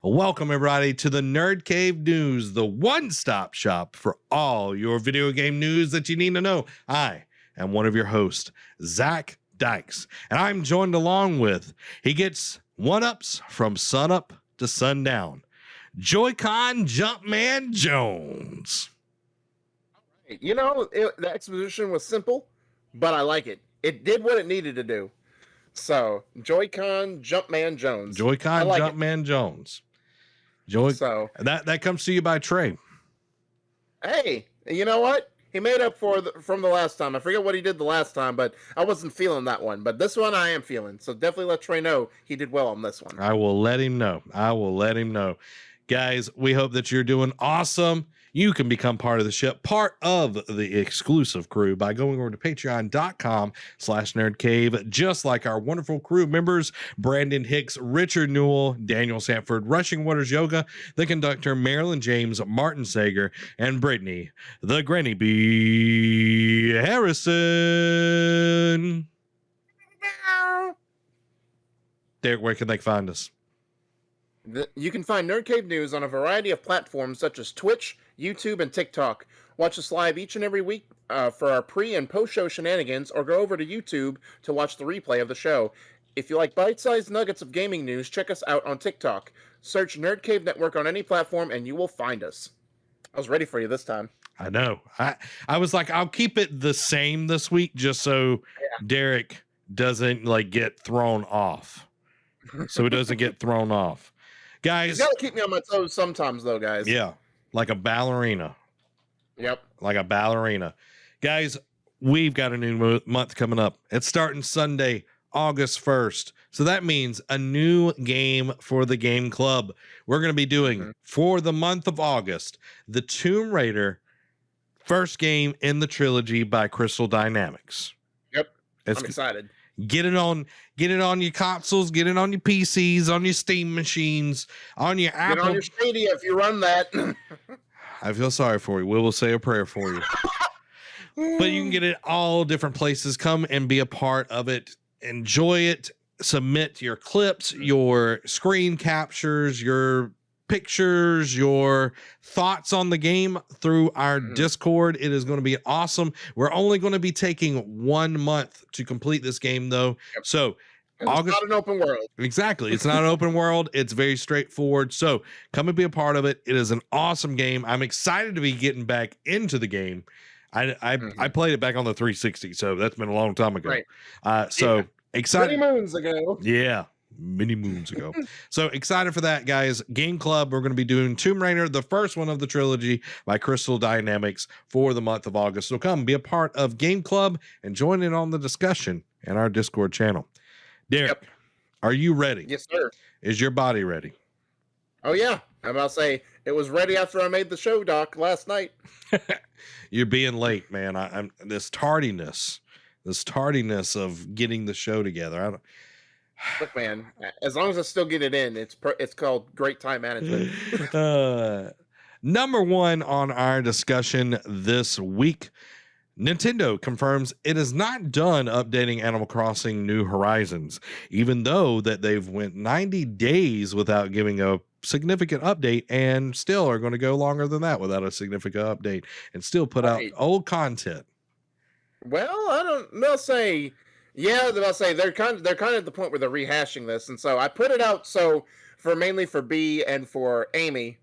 Welcome, everybody, to the Nerd Cave News, the one-stop shop for all your video game news that you need to know. I am one of your hosts, Zach Dykes, and I'm joined along with, he gets one-ups from sunup to sundown, Joy-Con Jumpman Jones. You know, the exposition was simple, but I like it. It did what it needed to do. So, Joy-Con Jumpman Jones. Joy-Con like Jumpman Jones. That comes to you by Trey. Hey, you know what? He made up from the last time. I forget what he did the last time, but I wasn't feeling that one. But this one I am feeling. So definitely let Trey know he did well on this one. I will let him know. Guys, we hope that you're doing awesome. You can become part of the ship, part of the exclusive crew by going over to patreon.com/nerdcave, just like our wonderful crew members, Brandon Hicks, Richard Newell, Daniel Sanford, Rushing Waters Yoga, the conductor, Marilyn James, Martin Sager, and Brittany, the Granny B. Harrison. Derek, where can they find us? You can find Nerd Cave News on a variety of platforms such as Twitch, YouTube, and TikTok. Watch us live each and every week for our pre- and post-show shenanigans, or go over to YouTube to watch the replay of the show. If you like bite-sized nuggets of gaming news, check us out on TikTok. Search Nerd Cave Network on any platform and you will find us. I was ready for you this time. I know. I was like, I'll keep it the same this week just so Derek doesn't get thrown off. So he doesn't get thrown off. Guys, you gotta keep me on my toes sometimes, though, guys. Yeah, like a ballerina. Yep. Like a ballerina. Guys, we've got a new month coming up. It's starting Sunday, August 1st. So that means a new game for the Game Club. We're going to be doing, for the month of August, the Tomb Raider first game in the trilogy by Crystal Dynamics. Yep. I'm excited. Get it on your consoles, get it on your PCs, on your Steam machines, on your Apple. Get on your Stadia if you run that. I feel sorry for you. We will say a prayer for you. But you can get it all different places. Come and be a part of it. Enjoy it. Submit your clips, your screen captures, your pictures, your thoughts on the game through our Discord. It is going to be awesome. We're only going to be taking 1 month to complete this game, though. Yep. So August, it's not an open world. Exactly. It's not an open world. It's very straightforward. So come and be a part of it. It is an awesome game. I'm excited to be getting back into the game. I played it back on the 360, so that's been a long time ago. Right. Excited. Many moons ago. Yeah. Many moons ago. So excited for that, guys. Game Club, we're going to be doing Tomb Raider, the first one of the trilogy by Crystal Dynamics for the month of August. So come be a part of Game Club and join in on the discussion in our Discord channel. Derek, are you ready? Yes, sir. Is your body ready? Oh, yeah. I'm about to say it was ready after I made the show doc last night. You're being late, man. I'm this tardiness of getting the show together. Look, man, as long as I still get it in, it's called great time management. Number one on our discussion this week, Nintendo confirms it is not done updating Animal Crossing New Horizons, even though that they've went 90 days without giving a significant update, and still are going to go longer than that without a significant update and still put out old content. Well, I don't know. Say, yeah, they'll say they're kind of at the point where they're rehashing this, and so I put it out mainly for B and for Amy.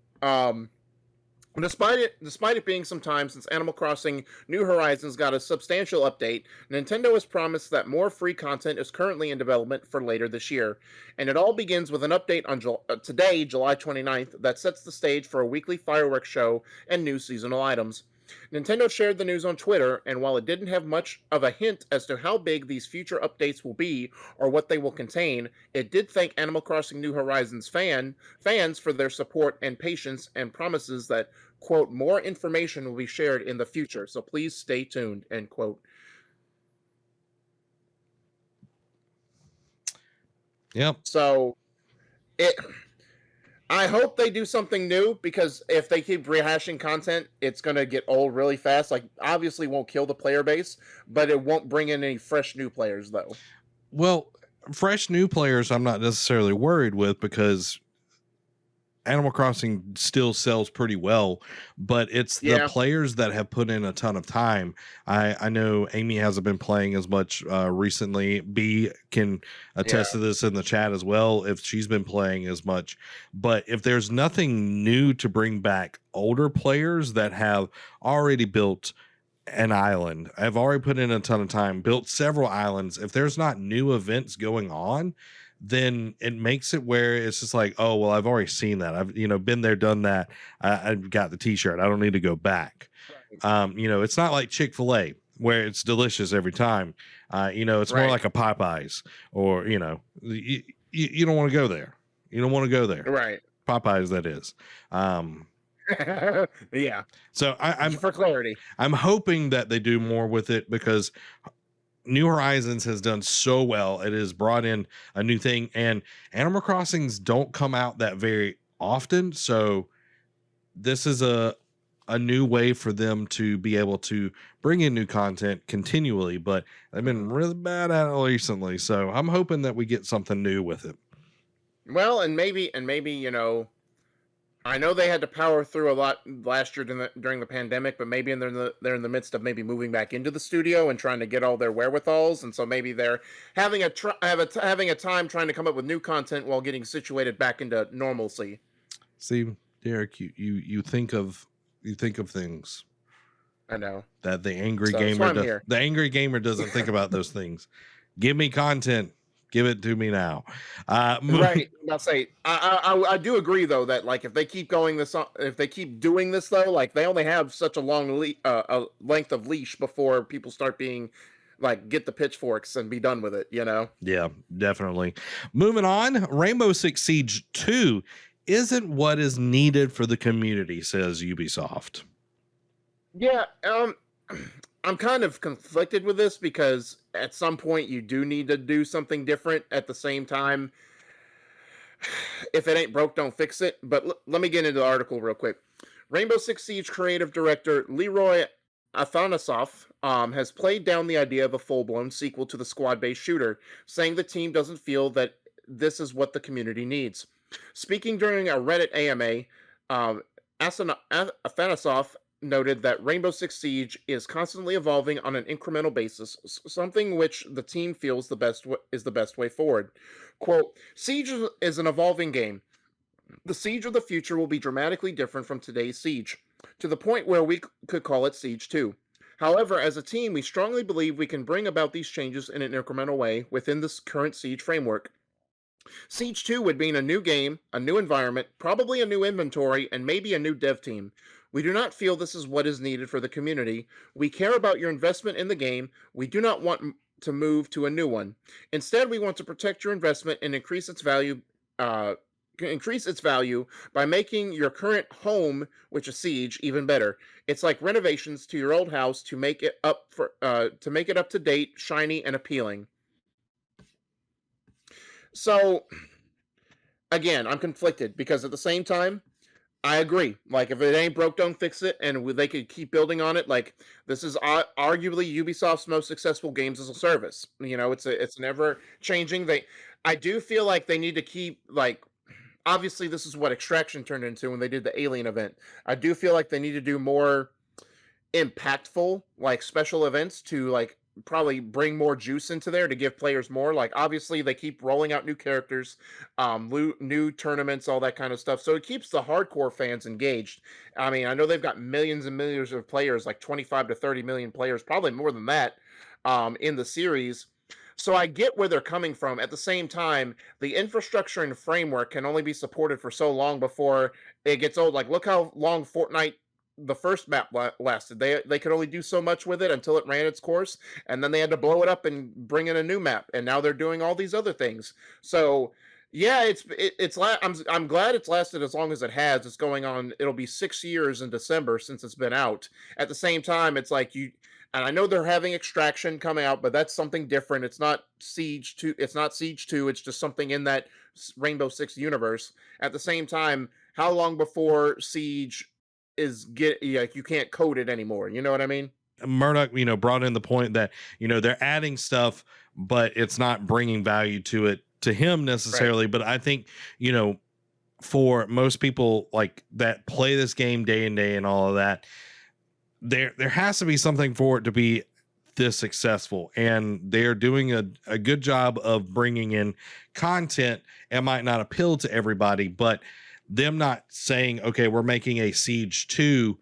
Despite it being some time since Animal Crossing New Horizons got a substantial update, Nintendo has promised that more free content is currently in development for later this year. And it all begins with an update on today, July 29th, that sets the stage for a weekly fireworks show and new seasonal items. Nintendo shared the news on Twitter, and while it didn't have much of a hint as to how big these future updates will be or what they will contain, it did thank Animal Crossing New Horizons fans for their support and patience, and promises that, quote, more information will be shared in the future, so please stay tuned, end quote. Yep. So I hope they do something new, because if they keep rehashing content, it's going to get old really fast. Like, obviously won't kill the player base, but it won't bring in any fresh new players, though. Well, fresh new players I'm not necessarily worried with, because Animal Crossing still sells pretty well, but it's the Yeah. players that have put in a ton of time. I know Amy hasn't been playing as much recently. B can attest to this in the chat as well if she's been playing as much. But if there's nothing new to bring back older players that have already built an island, I've already put in a ton of time, built several islands. If there's not new events going on, then it makes it where it's just like, oh, well, I've already seen that. I've, been there, done that. I've got the t-shirt. I don't need to go back. Right. It's not like Chick-fil-A where it's delicious every time. It's more Right. like a Popeyes or, you don't want to go there. You don't want to go there. Right. Popeyes, that is. Yeah. So I'm for clarity. I'm hoping that they do more with it because New Horizons has done so well. It has brought in a new thing, and Animal Crossings don't come out that very often. So this is a new way for them to be able to bring in new content continually, but they've been really bad at it recently. So I'm hoping that we get something new with it. Well, and maybe, I know they had to power through a lot last year during the pandemic, but maybe they're in the midst of maybe moving back into the studio and trying to get all their wherewithals, and so maybe they're having having a time trying to come up with new content while getting situated back into normalcy. See, Derek, you think of things I know that the angry So that's why I'm gamer here. the angry gamer doesn't think about those things. Give me content. Give it to me now. Right. I'll say I do agree though that like if they keep doing this though, like they only have such a long a length of leash before people start being like get the pitchforks and be done with it. Yeah, definitely. Moving on, Rainbow Six Siege 2 isn't what is needed for the community, says Ubisoft. Yeah. I'm kind of conflicted with this because at some point you do need to do something different. At the same time, if it ain't broke, don't fix it. But let me get into the article real quick. Rainbow Six Siege creative director Leroy Afanasov has played down the idea of a full-blown sequel to the squad-based shooter, saying the team doesn't feel that this is what the community needs. Speaking during a Reddit AMA, Afanasov noted that Rainbow Six Siege is constantly evolving on an incremental basis, something which the team feels is the best way forward. Quote, Siege is an evolving game. The Siege of the future will be dramatically different from today's Siege, to the point where we could call it Siege 2. However, as a team, we strongly believe we can bring about these changes in an incremental way within this current Siege framework. Siege 2 would mean a new game, a new environment, probably a new inventory, and maybe a new dev team. We do not feel this is what is needed for the community. We care about your investment in the game. We do not want to move to a new one. Instead, we want to protect your investment and increase its value by making your current home, which is Siege, even better. It's like renovations to your old house to make it up to date, shiny, and appealing. So again, I'm conflicted because at the same time, I agree. Like, if it ain't broke, don't fix it, and they could keep building on it. Like, this is arguably Ubisoft's most successful games as a service. It's never changing. I do feel like they need to keep like. Obviously, this is what Extraction turned into when they did the Alien event. I do feel like they need to do more impactful, like special events to like probably bring more juice into there to give players more. Like obviously they keep rolling out new characters, new tournaments, all that kind of stuff. So it keeps the hardcore fans engaged. I mean, I know they've got millions and millions of players, like 25 to 30 million players, probably more than that, in the series. So I get where they're coming from. At the same time, the infrastructure and framework can only be supported for so long before it gets old. Like look how long Fortnite the first map lasted. They could only do so much with it until it ran its course, and then they had to blow it up and bring in a new map. And now they're doing all these other things. So yeah, I'm glad it's lasted as long as it has. It's going on. It'll be 6 years in December since it's been out. At the same time, it's like and I know they're having Extraction coming out, but that's something different. It's not Siege 2. It's not Siege 2. It's just something in that Rainbow Six universe. At the same time, how long before Siege like you can't code it anymore? You know what I mean? Murdoch, brought in the point that, they're adding stuff, but it's not bringing value to him necessarily. Right. But I think, for most people like that play this game day and day and all of that, there has to be something for it to be this successful, and they're doing a good job of bringing in content. It might not appeal to everybody, but them not saying, okay, we're making a Siege 2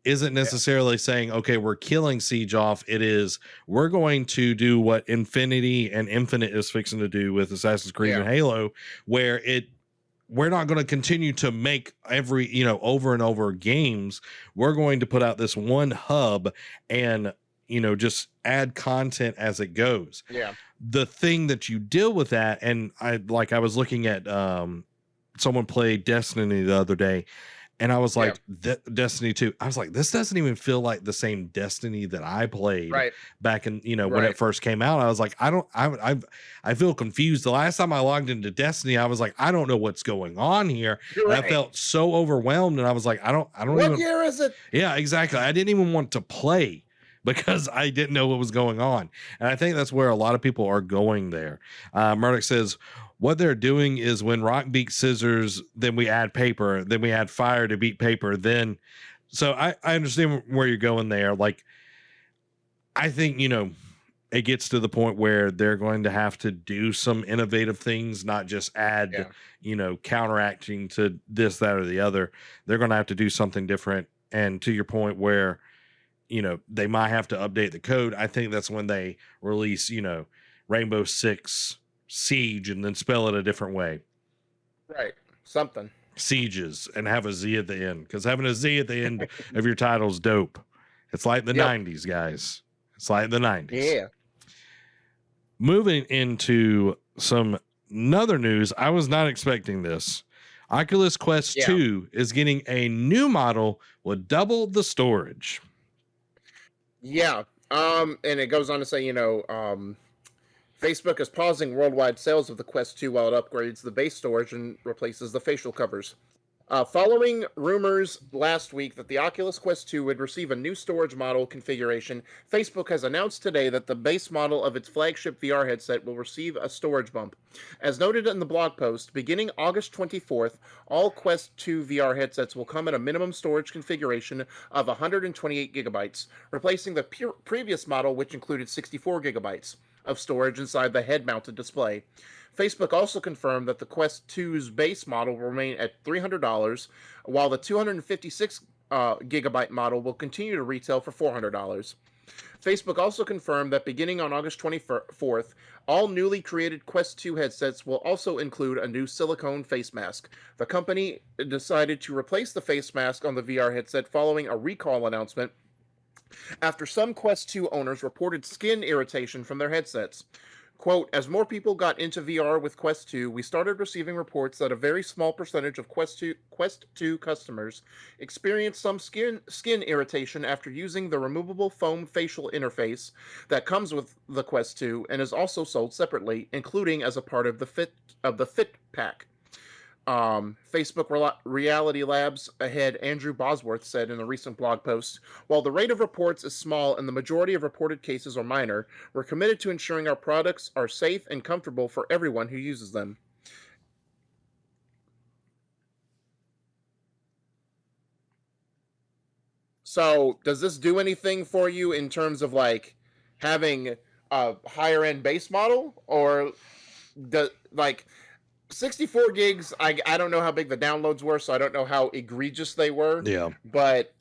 isn't necessarily saying, okay, we're killing Siege off. It is, we're going to do what Infinity and Infinite is fixing to do with Assassin's Creed and Halo, where we're not going to continue to make every, over and over games. We're going to put out this one hub and, just add content as it goes. Yeah. The thing that you deal with that, and I was looking at someone played Destiny the other day, and I was like, Destiny 2. I was like, this doesn't even feel like the same Destiny that I played back in, when it first came out. I was like, I feel confused. The last time I logged into Destiny, I was like, I don't know what's going on here. I felt so overwhelmed, and I was like, I don't what year is it? Yeah, exactly. I didn't even want to play because I didn't know what was going on. And I think that's where a lot of people are going there. Murdoch says, what they're doing is when rock beats scissors, then we add paper, then we add fire to beat paper. Then, so I understand where you're going there. Like, I think, it gets to the point where they're going to have to do some innovative things, not just add, counteracting to this, that, or the other. They're going to have to do something different. And to your point where, they might have to update the code. I think that's when they release, Rainbow Six Siege and then spell it a different way. Right. Something. Sieges and have a Z at the end, because having a Z at the end of your title is dope. It's like the 90s, guys. It's like the 90s. Yeah. Moving into some other news, I was not expecting this. Oculus Quest 2 is getting a new model with double the storage. Yeah. And it goes on to say, Facebook is pausing worldwide sales of the Quest 2 while it upgrades the base storage and replaces the facial covers. Following rumors last week that the Oculus Quest 2 would receive a new storage model configuration, Facebook has announced today that the base model of its flagship VR headset will receive a storage bump. As noted in the blog post, beginning August 24th, all Quest 2 VR headsets will come at a minimum storage configuration of 128 gigabytes, replacing the previous model, which included 64 gigabytes of storage inside the head-mounted display. Facebook also confirmed that the Quest 2's base model will remain at $300, while the 256 gigabyte model will continue to retail for $400. Facebook also confirmed that beginning on August 24th, all newly created Quest 2 headsets will also include a new silicone face mask. The company decided to replace the face mask on the VR headset following a recall announcement after some Quest 2 owners reported skin irritation from their headsets. Quote, as more people got into VR with Quest 2, we started receiving reports that a very small percentage of Quest 2 customers experienced some skin irritation after using the removable foam facial interface that comes with the Quest 2 and is also sold separately, including as a part of the Fit Pack. Facebook Reality Labs head Andrew Bosworth said in a recent blog post, while the rate of reports is small and the majority of reported cases are minor, we're committed to ensuring our products are safe and comfortable for everyone who uses them. So, does this do anything for you in terms of like having a higher end base model, or like 64 gigs, I don't know how big the downloads were, so I don't know how egregious they were. Yeah. But,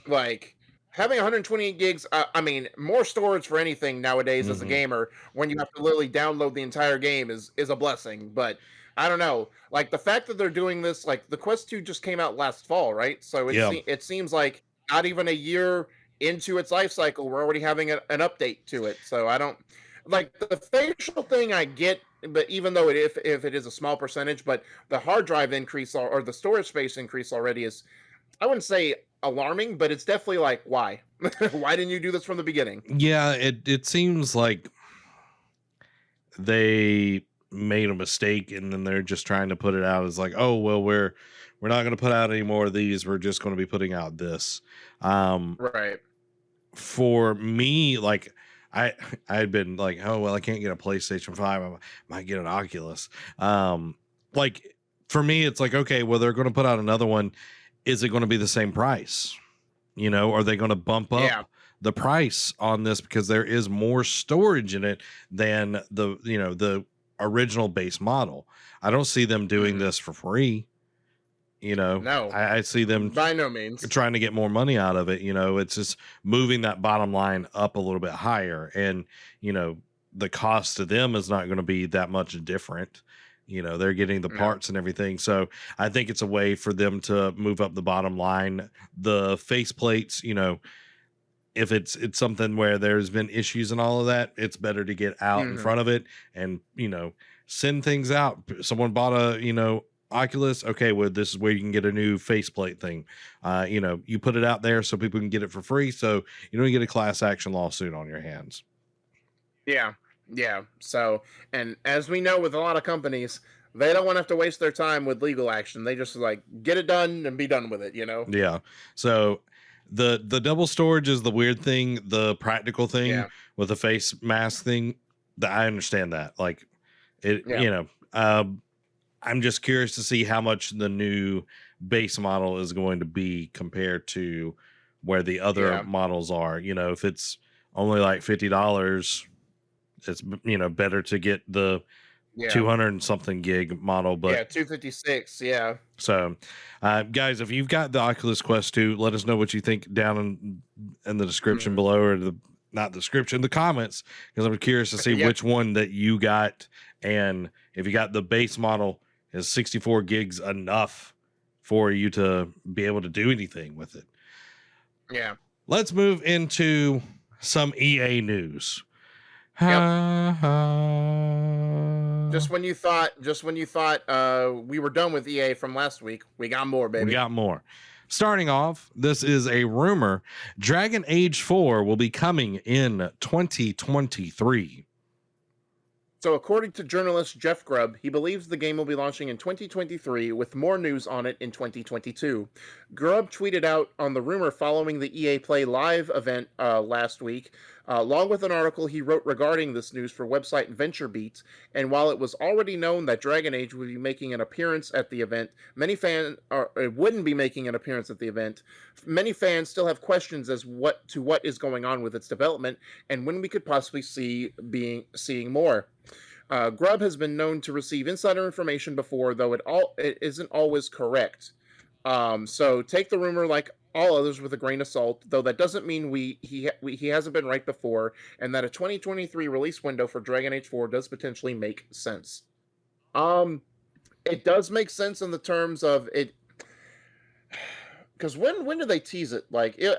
like, having 128 gigs, I mean, more storage for anything nowadays as a gamer, when you have to literally download the entire game is a blessing. But, I don't know. Like, the fact that they're doing this, like, the Quest 2 just came out last fall, right? So, it seems like not even a year into its life cycle, we're already having an update to it. So, I don't... Like, the facial thing I get, but even though if it is a small percentage, but the hard drive increase or the storage space increase already is, I wouldn't say alarming, but it's definitely like, why? Why didn't you do this from the beginning? Yeah, it seems like they made a mistake and then they're just trying to put it out as like, oh, well, we're not going to put out any more of these. We're just going to be putting out this. Right. For me, like, I'd been like, oh, well, I can't get a PlayStation 5. I might get an Oculus. Like, for me, it's like, okay, well, they're going to put out another one. Is it going to be the same price? You know, are they going to bump Yeah. up the price on this because there is more storage in it than the original base model? I don't see them doing this for free. You know, No, I see them by no means. trying to get more money out of it. You know, it's just moving that bottom line up a little bit higher, and you know, the cost to them is not going to be that much different. You know, they're getting the No. parts and everything. So I think it's a way for them to move up the bottom line. The face plates, you know, if it's something where there's been issues and all of that, it's better to get out in front of it and, you know, send things out. Someone bought a, you know, Oculus. Okay, well, this is where you can get a new faceplate thing. You know, you put it out there so people can get it for free. So you don't get a class action lawsuit on your hands. Yeah. Yeah. So, and as we know with a lot of companies, they don't want to have to waste their time with legal action. They just like get it done and be done with it, you know? Yeah. So the double storage is the weird thing. The practical thing Yeah. with the face mask thing, that I understand that. Like it, Yeah. you know, I'm just curious to see how much the new base model is going to be compared to where the other Yeah. models are. You know, if it's only like $50, it's, you know, better to get the Yeah. 200 and something gig model. But Yeah, 256. Yeah. so, guys, if you've got the Oculus Quest 2, let us know what you think down in the description below, or the not description, the comments, because I'm curious to see Yeah. which one that you got, and if you got the base model, is 64 gigs enough for you to be able to do anything with it? Yeah. Let's move into some EA news. Just when you thought we were done with EA from last week, we got more, baby. We got more. Starting off, this is a rumor. Dragon Age 4 will be coming in 2023. So according to journalist Jeff Grubb, he believes the game will be launching in 2023 with more news on it in 2022. Grubb tweeted out on the rumor following the EA Play Live event last week, along with an article he wrote regarding this news for website VentureBeat. And while it was already known that Dragon Age would be making an appearance at the event, many fans wouldn't be making an appearance at the event. Many fans still have questions as what is going on with its development and when we could possibly seeing more. Grubb has been known to receive insider information before, though it isn't always correct. So take the rumor like all others with a grain of salt, though that doesn't mean he hasn't been right before, and that a 2023 release window for Dragon Age 4 does potentially make sense. It does make sense in the terms of it, because when did they tease it?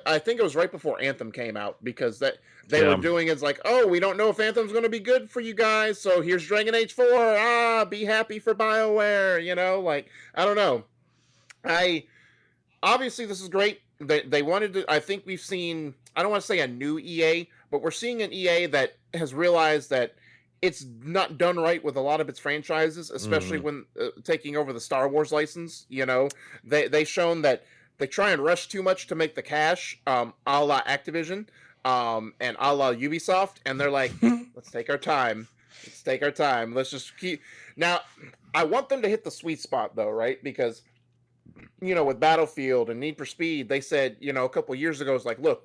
I think it was right before Anthem came out, because that they were doing it's like, oh, we don't know if Anthem's going to be good for you guys, so here's Dragon Age 4. Be happy for BioWare, you know? Like, I don't know. Obviously this is great. They wanted to. I think we've seen, I don't want to say a new EA, but we're seeing an EA that has realized that it's not done right with a lot of its franchises, especially when taking over the Star Wars license. You know, they shown that they try and rush too much to make the cash, a la Activision, and a la Ubisoft, and they're like, let's take our time. Let's just keep. Now, I want them to hit the sweet spot, though, right? Because, you know, with Battlefield and Need for Speed, they said, you know, a couple years ago, it's like, look,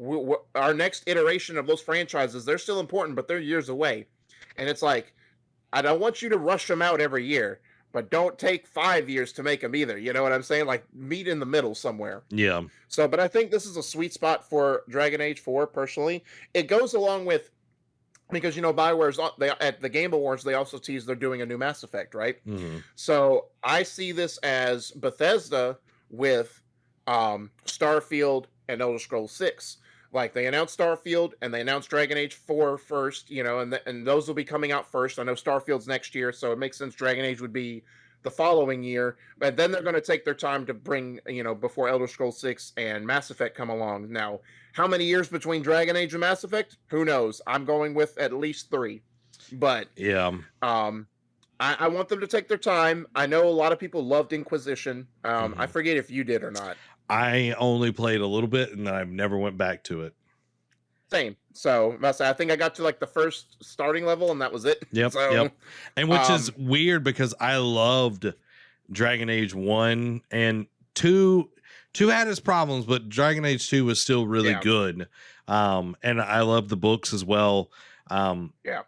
our next iteration of those franchises, they're still important, but they're years away. And it's like, I don't want you to rush them out every year, but don't take 5 years to make them either. You know what I'm saying? Like, meet in the middle somewhere. Yeah. So, but I think this is a sweet spot for Dragon Age 4, personally. It goes along with, because, you know, BioWare's at the Game Awards, they also teased they're doing a new Mass Effect, right? So I see this as Bethesda with Starfield and Elder Scrolls 6. Like, they announced Starfield and they announced Dragon Age 4 first, you know, and those will be coming out first. I know Starfield's next year, so it makes sense Dragon Age would be the following year. But then they're going to take their time to bring, you know, before Elder Scrolls 6 and Mass Effect come along. Now, how many years between Dragon Age and Mass Effect? Who knows? I'm going with at least 3. But yeah, I want them to take their time. I know a lot of people loved Inquisition. I forget if you did or not. I only played a little bit and then I've never went back to it. Same. So I think I got to like the first starting level and that was it. Yep. So, and which is weird because I loved Dragon Age 1 and 2. 2 had its problems, but Dragon Age 2 was still really good. And I love the books as well. Yeah.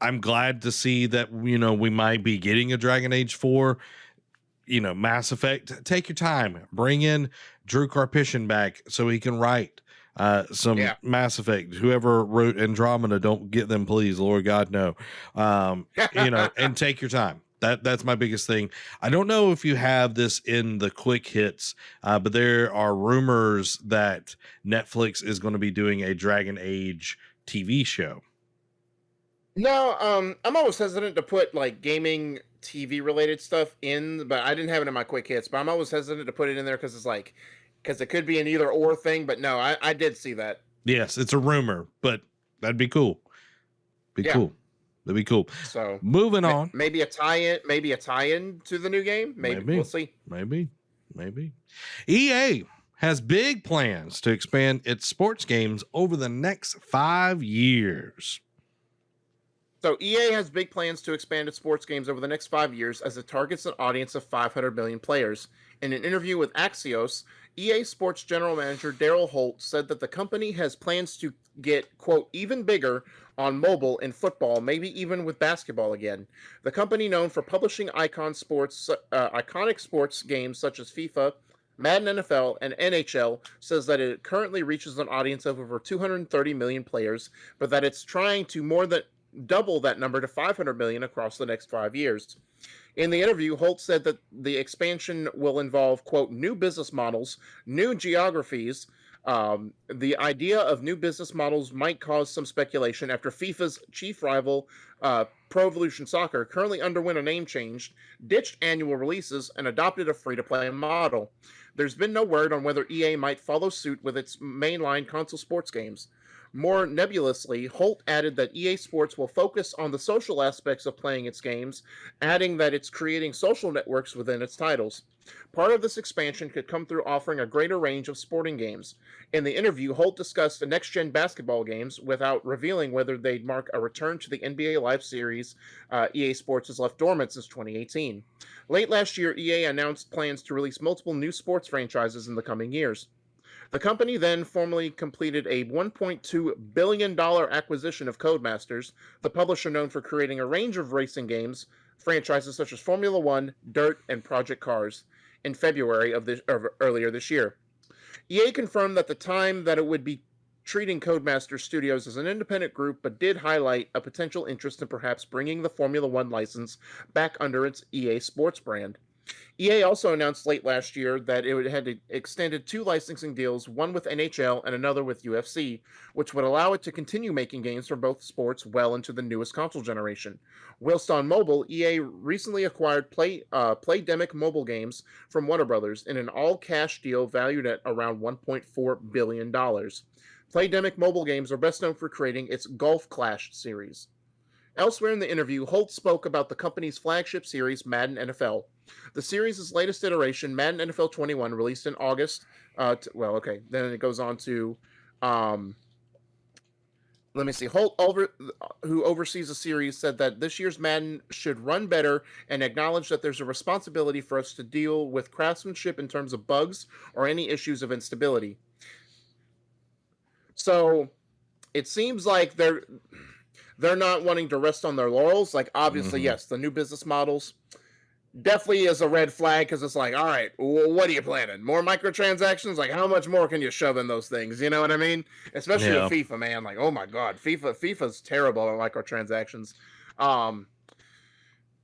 I'm glad to see that, we might be getting a Dragon Age 4. Mass Effect, take your time. Bring in Drew Karpyshyn back so he can write some Mass Effect. Whoever wrote Andromeda, don't get them, please. Lord God, no. And take your time. That's my biggest thing. I don't know if you have this in the quick hits, but there are rumors that Netflix is going to be doing a Dragon Age TV show. No, I'm always hesitant to put like gaming TV related stuff in, but I didn't have it in my quick hits. But I'm always hesitant to put it in there because it could be an either or thing. But no, I did see that. Yes, it's a rumor, but that'd be cool. Cool. That'd be cool. So moving on, maybe a tie-in to the new game. Maybe we'll see. Maybe. EA has big plans to expand its sports games over the next 5 years. So EA has big plans to expand its sports games over the next 5 years as it targets an audience of 500 million players. In an interview with Axios, EA Sports General Manager Daryl Holt said that the company has plans to get, quote, even bigger on mobile in football, maybe even with basketball again. The company, known for publishing iconic sports games such as FIFA, Madden NFL, and NHL, says that it currently reaches an audience of over 230 million players, but that it's trying to more than double that number to 500 million across the next 5 years. In the interview, Holt said that the expansion will involve, quote, new business models, new geographies. The idea of new business models might cause some speculation after FIFA's chief rival, Pro Evolution Soccer, currently underwent a name change, ditched annual releases, and adopted a free-to-play model. There's been no word on whether EA might follow suit with its mainline console sports games. More nebulously, Holt added that EA Sports will focus on the social aspects of playing its games, adding that it's creating social networks within its titles. Part of this expansion could come through offering a greater range of sporting games. In the interview, Holt discussed the next-gen basketball games without revealing whether they'd mark a return to the NBA Live series EA Sports has left dormant since 2018. Late last year, EA announced plans to release multiple new sports franchises in the coming years. The company then formally completed a $1.2 billion acquisition of Codemasters, the publisher known for creating a range of racing games, franchises such as Formula One, Dirt, and Project Cars, in February of earlier this year. EA confirmed that the time that it would be treating Codemasters Studios as an independent group, but did highlight a potential interest in perhaps bringing the Formula One license back under its EA Sports brand. EA also announced late last year that it had extended 2 licensing deals, one with NHL and another with UFC, which would allow it to continue making games for both sports well into the newest console generation. Whilst on mobile, EA recently acquired Playdemic Mobile Games from Warner Brothers in an all-cash deal valued at around $1.4 billion. Playdemic Mobile Games are best known for creating its Golf Clash series. Elsewhere in the interview, Holt spoke about the company's flagship series, Madden NFL. The series' latest iteration, Madden NFL 21, released in August. Then it goes on to, let me see. Holt, who oversees the series, said that this year's Madden should run better and acknowledge that there's a responsibility for us to deal with craftsmanship in terms of bugs or any issues of instability. So it seems like they're not wanting to rest on their laurels. Like, obviously, yes, the new business models definitely is a red flag because it's like, all right, what are you planning? More microtransactions? Like, how much more can you shove in those things? You know what I mean? Especially with FIFA, man. Like, oh my God, FIFA's terrible at microtransactions.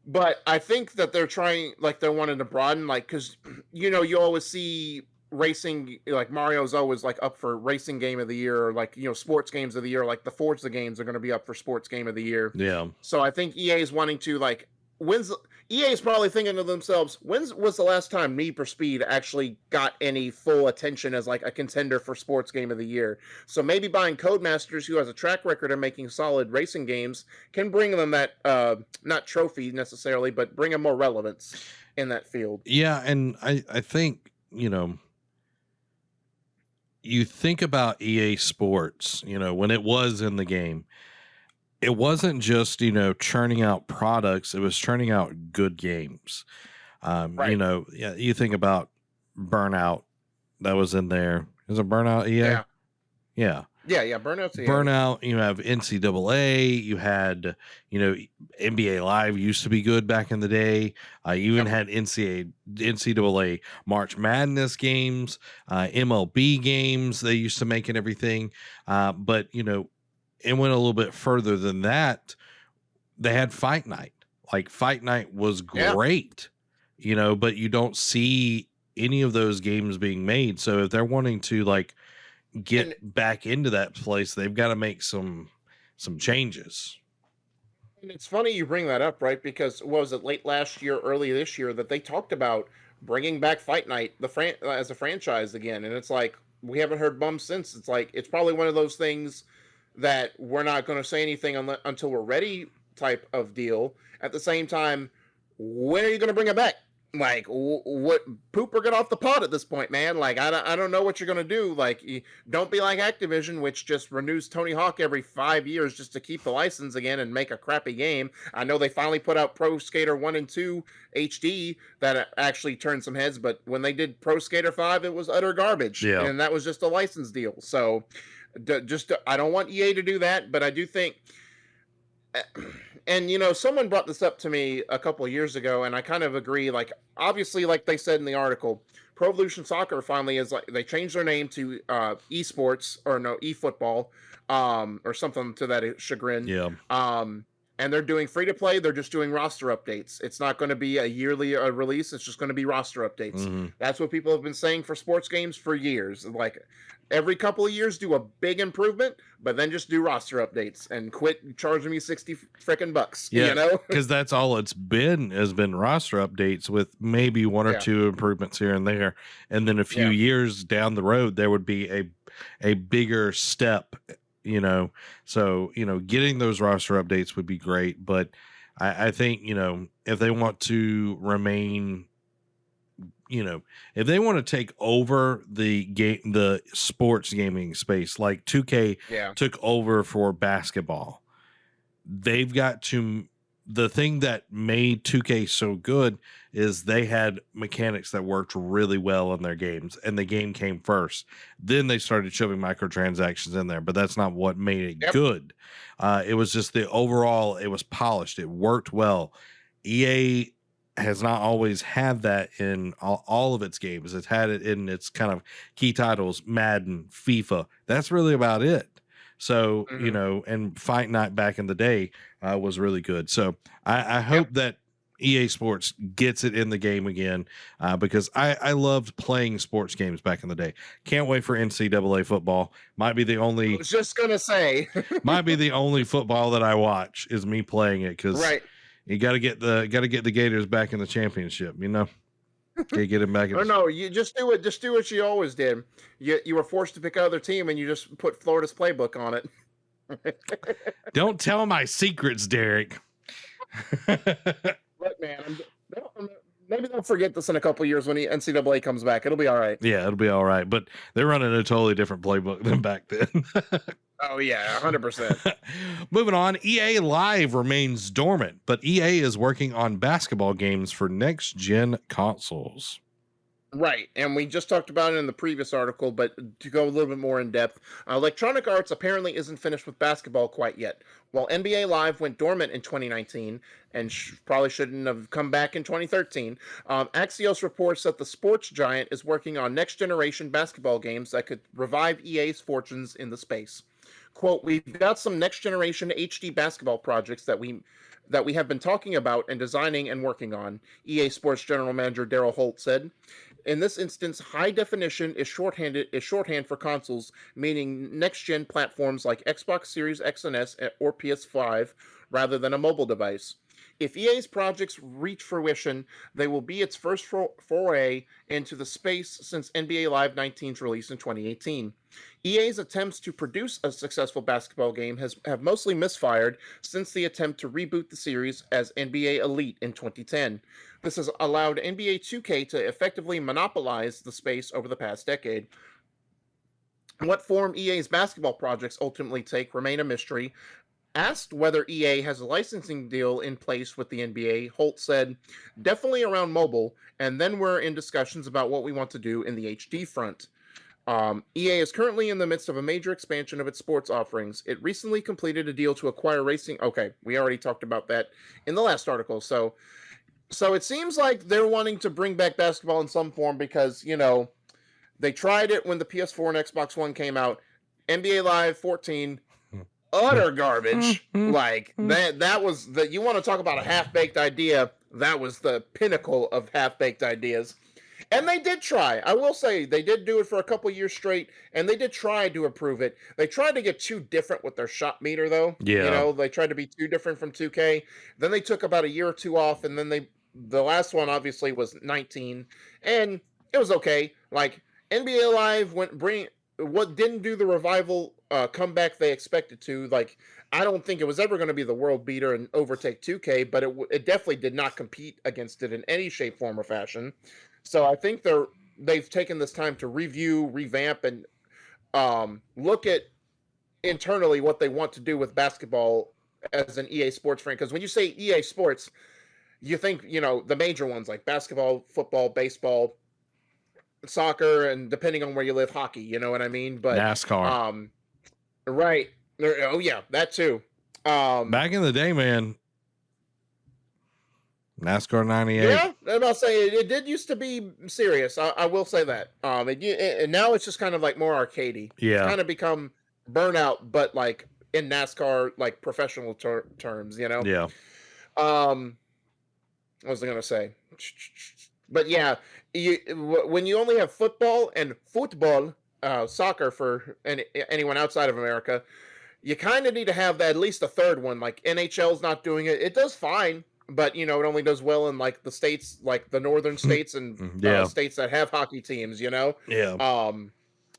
But I think that they're wanting to broaden, like, because, you always see racing, like Mario's always like up for racing game of the year, or like, sports games of the year, like the Forza games are going to be up for sports game of the year. Yeah. So I think EA is wanting to, like, EA is probably thinking to themselves, when was the last time Need for Speed actually got any full attention as like a contender for sports game of the year? So maybe buying Codemasters, who has a track record of making solid racing games, can bring them that, not trophy necessarily, but bring them more relevance in that field. Yeah. And I think, you think about EA Sports, when it was in the game, it wasn't just, churning out products. It was churning out good games. You Right. know, yeah, you think about Burnout that was in there. Is it Burnout EA? Yeah. Yeah. Yeah. Burnout's EA. Burnout, you have NCAA, you had, you know, NBA Live used to be good back in the day. You even Yep. had NCAA March Madness games, MLB games they used to make and everything. But, you know, it went a little bit further than that. They had Fight Night. Like Fight Night was Yeah. great, you know, but you don't see any of those games being made. So if they're wanting to like get And back into that place, they've got to make some changes. And it's funny you bring that up, right? Because what was it late last year, early this year that they talked about bringing back Fight Night as a franchise again, and it's like we haven't heard bums since. It's like it's probably one of those things that we're not going to say anything until we're ready type of deal. At the same time, when are you going to bring it back? Like what poop or get off the pot at this point, man? Like I don't know what you're gonna do. Like don't be like Activision, which just renews Tony Hawk every 5 years just to keep the license again and make a crappy game. I know they finally put out Pro Skater 1 and 2 HD that actually turned some heads, but when they did Pro Skater 5, it was utter garbage, Yeah. and that was just a license deal. So I don't want EA to do that, but I do think and you know someone brought this up to me a couple of years ago and I kind of agree. Like obviously like they said in the article, Pro Evolution Soccer finally is like they changed their name to esports or no eFootball or something to that chagrin. Yeah. And they're doing free to play. They're just doing roster updates. It's not going to be a yearly release. It's just going to be roster updates. Mm-hmm. That's what people have been saying for sports games for years. Like every couple of years, do a big improvement, but then just do roster updates and quit charging me 60 freaking bucks. Yeah, You know, because that's all it's been has been roster updates with maybe one or Yeah. two improvements here and there, and then a few Yeah. years down the road there would be a bigger step, you know. So you know, getting those roster updates would be great, but I think you know if they want to remain, you know, if they want to take over the sports gaming space like 2K yeah, took over for basketball, they've got to. The thing that made 2K so good is they had mechanics that worked really well in their games, and the game came first. Then they started shoving microtransactions in there, but that's not what made it Yep. good. It was just the overall, it was polished, it worked well. EA has not always had that in all of its games. It's had it in its kind of key titles, Madden, FIFA. That's really about it. So, you Mhm. know, and Fight Night back in the day was really good. So I hope that EA Sports gets it in the game again because I loved playing sports games back in the day. Can't wait for NCAA football. Might be the I only was just gonna say, might be the only football that I watch is me playing it because right? you got to get the Gators back in the championship. You know, can't get them back in. Oh no, you just do it. Just do what you always did. You were forced to pick another team, and you just put Florida's playbook on it. Don't tell my secrets, Derek. Look, man, maybe they'll forget this in a couple years when the NCAA comes back. It'll be all right. Yeah, it'll be all right. But they're running a totally different playbook than back then. Oh yeah, 100%. Moving on, EA Live remains dormant, but EA is working on basketball games for next gen consoles. Right, and we just talked about it in the previous article, but to go a little bit more in depth, Electronic Arts apparently isn't finished with basketball quite yet. While NBA Live went dormant in 2019 and probably shouldn't have come back in 2013, Axios reports that the sports giant is working on next generation basketball games that could revive EA's fortunes in the space. Quote, "We've got some next generation HD basketball projects that we have been talking about and designing and working on," EA Sports General Manager Daryl Holt said. In this instance, high definition is shorthand for consoles, meaning next-gen platforms like Xbox Series X and S or PS5, rather than a mobile device. If EA's projects reach fruition, they will be its first foray into the space since NBA Live 19's release in 2018. EA's attempts to produce a successful basketball game have mostly misfired since the attempt to reboot the series as NBA Elite in 2010. This has allowed NBA 2K to effectively monopolize the space over the past decade. What form EA's basketball projects ultimately take remain a mystery, Asked whether EA has a licensing deal in place with the NBA, Holt said, definitely around mobile, and then we're in discussions about what we want to do in the HD front. EA is currently in the midst of a major expansion of its sports offerings. It recently completed a deal to acquire racing. Okay, we already talked about that in the last article. So it seems like they're wanting to bring back basketball in some form because, they tried it when the PS4 and Xbox One came out. NBA Live 14, utter garbage. Like that was the you want to talk about a half-baked idea, that was the pinnacle of half-baked ideas. And they did try. I will say they did do it for a couple years straight, and they did try to improve it. They tried to get too different with their shot meter, though. Yeah. They tried to be too different from 2K. Then they took about a year or two off, and then the last one obviously was 19, and it was okay. Like NBA Live what didn't do the revival comeback they expected to. Like I don't think it was ever going to be the world beater and overtake 2K, but it definitely did not compete against it in any shape, form, or fashion. So I think they've taken this time to review, revamp, and look at internally what they want to do with basketball as an EA Sports franchise. Because when you say EA Sports, you think the major ones like basketball, football, baseball, soccer, and depending on where you live, hockey. You know what I mean? But NASCAR. Right. Oh yeah, that too. Back in the day, man. NASCAR 98. Yeah, I'm about to say it did used to be serious. I will say that. And now it's just kind of like more arcadey. Yeah. It's kind of become burnout, but like in NASCAR, like professional terms. Yeah. What was I gonna say? But yeah, when you only have football and football, soccer for anyone outside of America, you kind of need to have at least a third one. Like NHL's not doing it. It does fine, but it only does well in like the states, like the northern states and states that have hockey teams. Yeah.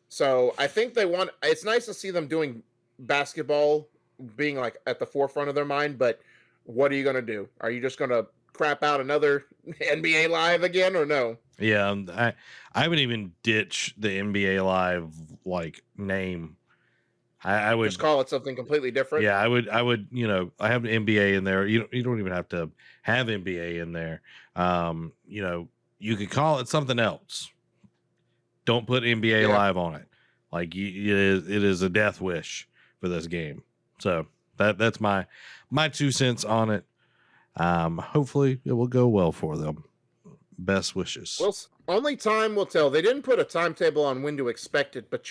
So I think it's nice to see them doing basketball being like at the forefront of their mind, but what are you going to do? Are you just going to crap out another NBA Live again or no? Yeah. I would even ditch the NBA Live like name. I would just call it something completely different. Yeah, I would, I have the NBA in there. You don't even have to have NBA in there. You could call it something else. Don't put NBA Live on it. Like it is a death wish for this game. So that's my 2 cents on it. Hopefully it will go well for them. Best wishes. Well, only time will tell. They didn't put a timetable on when to expect it, but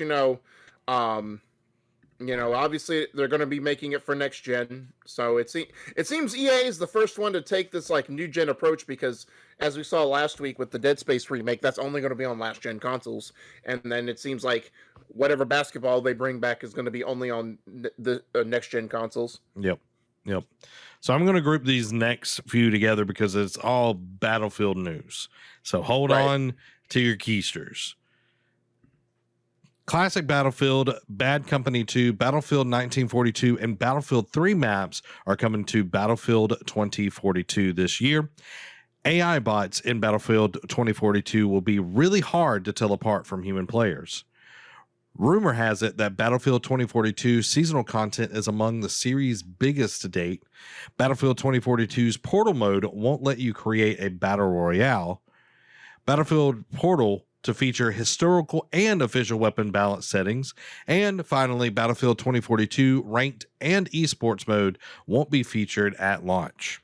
obviously they're going to be making it for next gen. So it seems EA is the first one to take this like new gen approach because as we saw last week with the Dead Space remake, that's only going to be on last gen consoles. And then it seems like whatever basketball they bring back is going to be only on the next gen consoles. Yep. So I'm going to group these next few together because it's all Battlefield news. So hold on to your keisters. Classic Battlefield, Bad Company 2, Battlefield 1942, and Battlefield 3 maps are coming to Battlefield 2042 this year. AI bots in Battlefield 2042 will be really hard to tell apart from human players. Rumor has it that Battlefield 2042 seasonal content is among the series' biggest to date. Battlefield 2042's Portal mode won't let you create a battle royale. Battlefield Portal to feature historical and official weapon balance settings. And finally, Battlefield 2042 ranked and esports mode won't be featured at launch.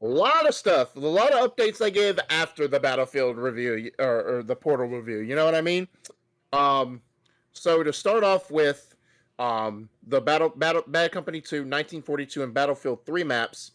A lot of stuff, a lot of updates they gave after the Battlefield review or the Portal review. You know what I mean? So to start off with, the Bad Company 2, 1942, and Battlefield 3 maps,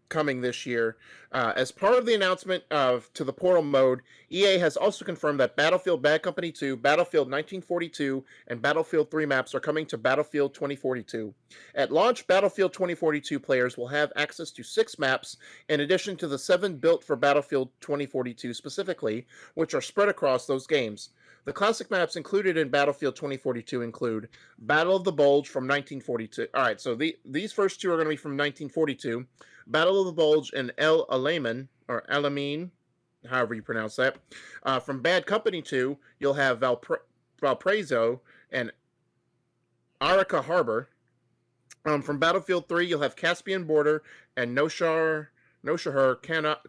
coming this year. As part of the announcement to the Portal mode, EA has also confirmed that Battlefield Bad Company 2, Battlefield 1942, and Battlefield 3 maps are coming to Battlefield 2042. At launch, Battlefield 2042 players will have access to 6 maps, in addition to the 7 built for Battlefield 2042 specifically, which are spread across those games. The classic maps included in Battlefield 2042 include Battle of the Bulge from 1942. All right, so these first two are going to be from 1942. Battle of the Bulge and El Alamein, or Alamein, however you pronounce that. From Bad Company 2, you'll have Valparaiso and Arica Harbor. From Battlefield 3, you'll have Caspian Border and Noshahar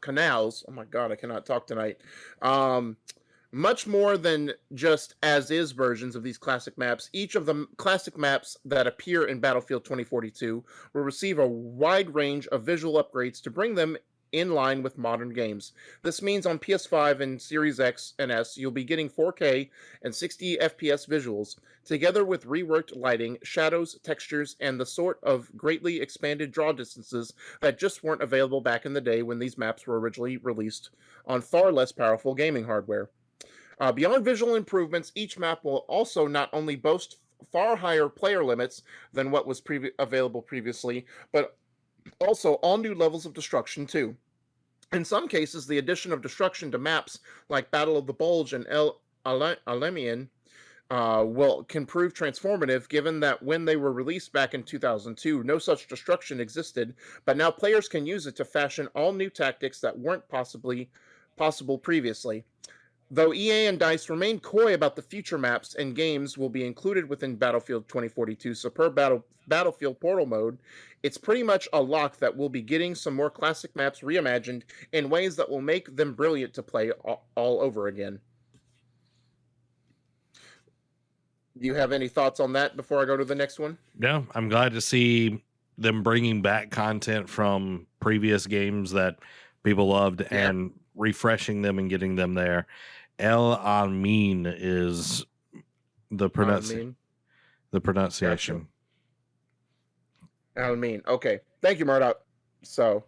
Canals. Oh my god, I cannot talk tonight. Um, Much more than just as is versions of these classic maps, each of the classic maps that appear in Battlefield 2042 will receive a wide range of visual upgrades to bring them in line with modern games. This means on PS5 and Series X and S, you'll be getting 4K and 60 FPS visuals, together with reworked lighting, shadows, textures, and the sort of greatly expanded draw distances that just weren't available back in the day when these maps were originally released on far less powerful gaming hardware. Beyond visual improvements, each map will also not only boast far higher player limits than what was available previously, but also all new levels of destruction too. In some cases, the addition of destruction to maps like Battle of the Bulge and Alemian can prove transformative, given that when they were released back in 2002, no such destruction existed, but now players can use it to fashion all new tactics that weren't possible previously. Though EA and DICE remain coy about the future maps and games will be included within Battlefield 2042's superb Battlefield Portal mode, it's pretty much a lock that we'll be getting some more classic maps reimagined in ways that will make them brilliant to play all over again. Do you have any thoughts on that before I go to the next one? Yeah, I'm glad to see them bringing back content from previous games that people loved and refreshing them and getting them there. El Amin is the pronunciation. El Amin. Okay. Thank you, Murdoch. So,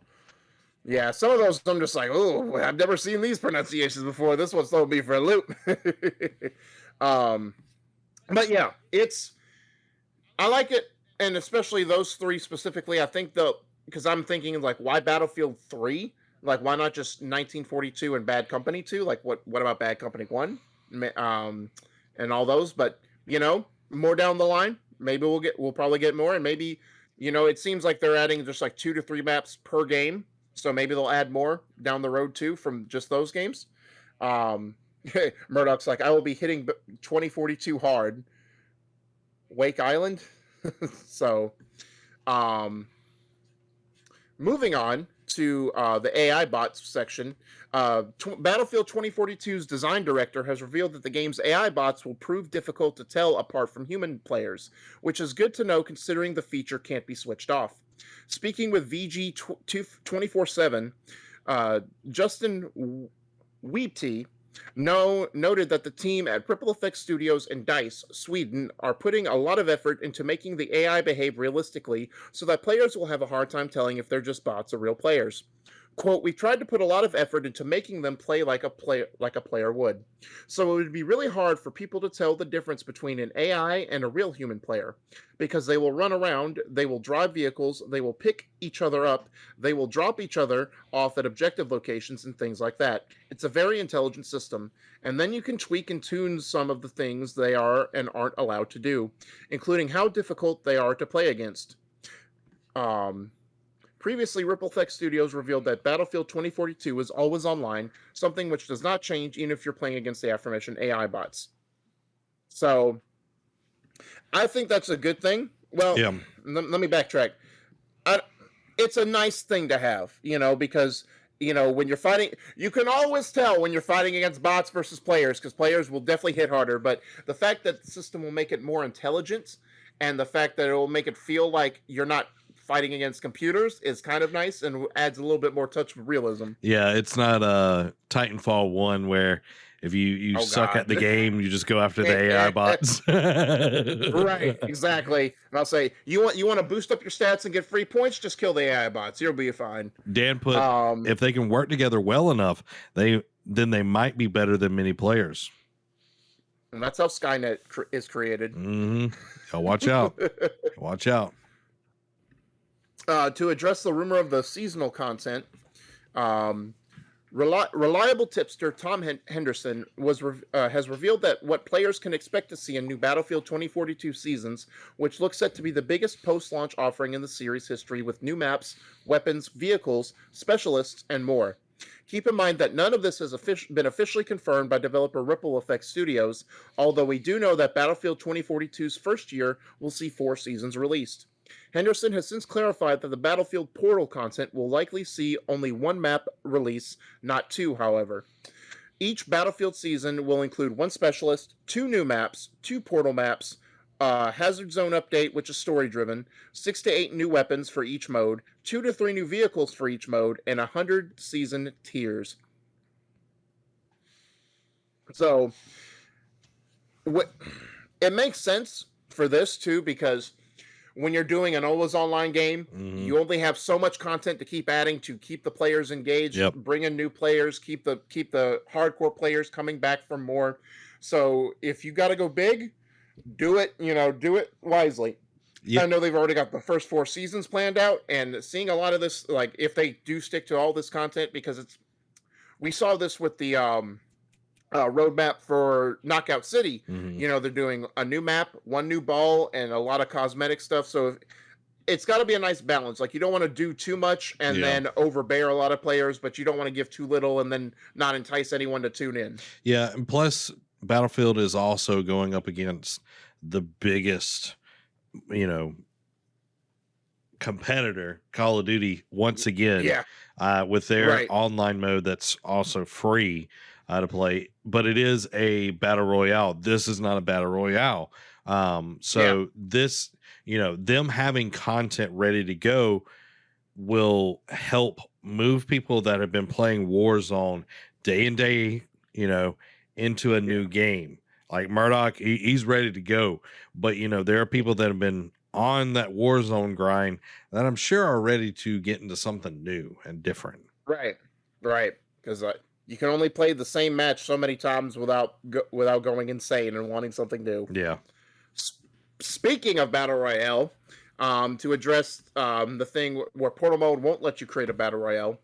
yeah, some of those I'm just like, oh, I've never seen these pronunciations before. This one's throwing me for a loop. But yeah, I like it, and especially those three specifically. I think because I'm thinking like, why Battlefield 3? Like, why not just 1942 and Bad Company 2? Like, what about Bad Company 1? And all those. But, more down the line, maybe we'll probably get more. And maybe, it seems like they're adding just like 2 to 3 maps per game. So maybe they'll add more down the road too from just those games. Murdoch's like, I will be hitting 2042 hard. Wake Island. So, moving on to the AI bots section, Battlefield 2042's design director has revealed that the game's AI bots will prove difficult to tell apart from human players, which is good to know considering the feature can't be switched off. Speaking with VG 24/7, Justin Weebty noted that the team at Ripple Effect Studios and DICE, Sweden, are putting a lot of effort into making the AI behave realistically so that players will have a hard time telling if they're just bots or real players. Quote, we've tried to put a lot of effort into making them play like a player would. So it would be really hard for people to tell the difference between an AI and a real human player, because they will run around, they will drive vehicles, they will pick each other up, they will drop each other off at objective locations and things like that. It's a very intelligent system, and then you can tweak and tune some of the things they are and aren't allowed to do, including how difficult they are to play against. Previously, Ripple Effect Studios revealed that Battlefield 2042 is always online, something which does not change even if you're playing against the aforementioned AI bots. So, I think that's a good thing. Well, yeah. Let me backtrack. It's a nice thing to have, because, when you're fighting, you can always tell when you're fighting against bots versus players, because players will definitely hit harder, but the fact that the system will make it more intelligent, and the fact that it will make it feel like you're not fighting against computers is kind of nice and adds a little bit more touch of realism. Yeah, it's not Titanfall 1 where if you suck at the game, you just go after the AI bots. Right, exactly. And I'll say, you want to boost up your stats and get free points, just kill the AI bots. You'll be fine. Dan put, if they can work together well enough, then they might be better than many players. And that's how Skynet is created. Mm-hmm. So watch out. Watch out. To address the rumor of the seasonal content, reliable tipster Tom Henderson has revealed that what players can expect to see in new Battlefield 2042 seasons, which looks set to be the biggest post-launch offering in the series history with new maps, weapons, vehicles, specialists, and more. Keep in mind that none of this has been officially confirmed by developer Ripple Effect Studios, although we do know that Battlefield 2042's first year will see 4 seasons released. Henderson has since clarified that the Battlefield Portal content will likely see only one map release, not two, however. Each Battlefield season will include one specialist, 2 new maps, 2 portal maps, a Hazard Zone update, which is story driven, 6 to 8 new weapons for each mode, 2 to 3 new vehicles for each mode, and 100 season tiers. So, it makes sense for this too, because when you're doing an always online game, you only have so much content to keep adding to keep the players engaged, bring in new players, keep the hardcore players coming back for more. So if you got to go big, do it wisely. Yep. I know they've already got the first 4 seasons planned out, and seeing a lot of this, like if they do stick to all this content, because we saw this with the roadmap for Knockout City. They're doing a new map, 1 new ball, and a lot of cosmetic stuff. So it's got to be a nice balance. Like, you don't want to do too much and then overbear a lot of players, but you don't want to give too little and then not entice anyone to tune in. Yeah, and plus Battlefield is also going up against the biggest, competitor, Call of Duty, once again, with their online mode that's also free to play, but it is a battle royale. This is not a battle royale. This, them having content ready to go will help move people that have been playing Warzone day and day, into a new game. Like Murdoch, he's ready to go, but there are people that have been on that Warzone grind that I'm sure are ready to get into something new and different. Right. Because you can only play the same match so many times without going insane and wanting something new. Yeah. Speaking of Battle Royale, to address the thing where Portal Mode won't let you create a Battle Royale,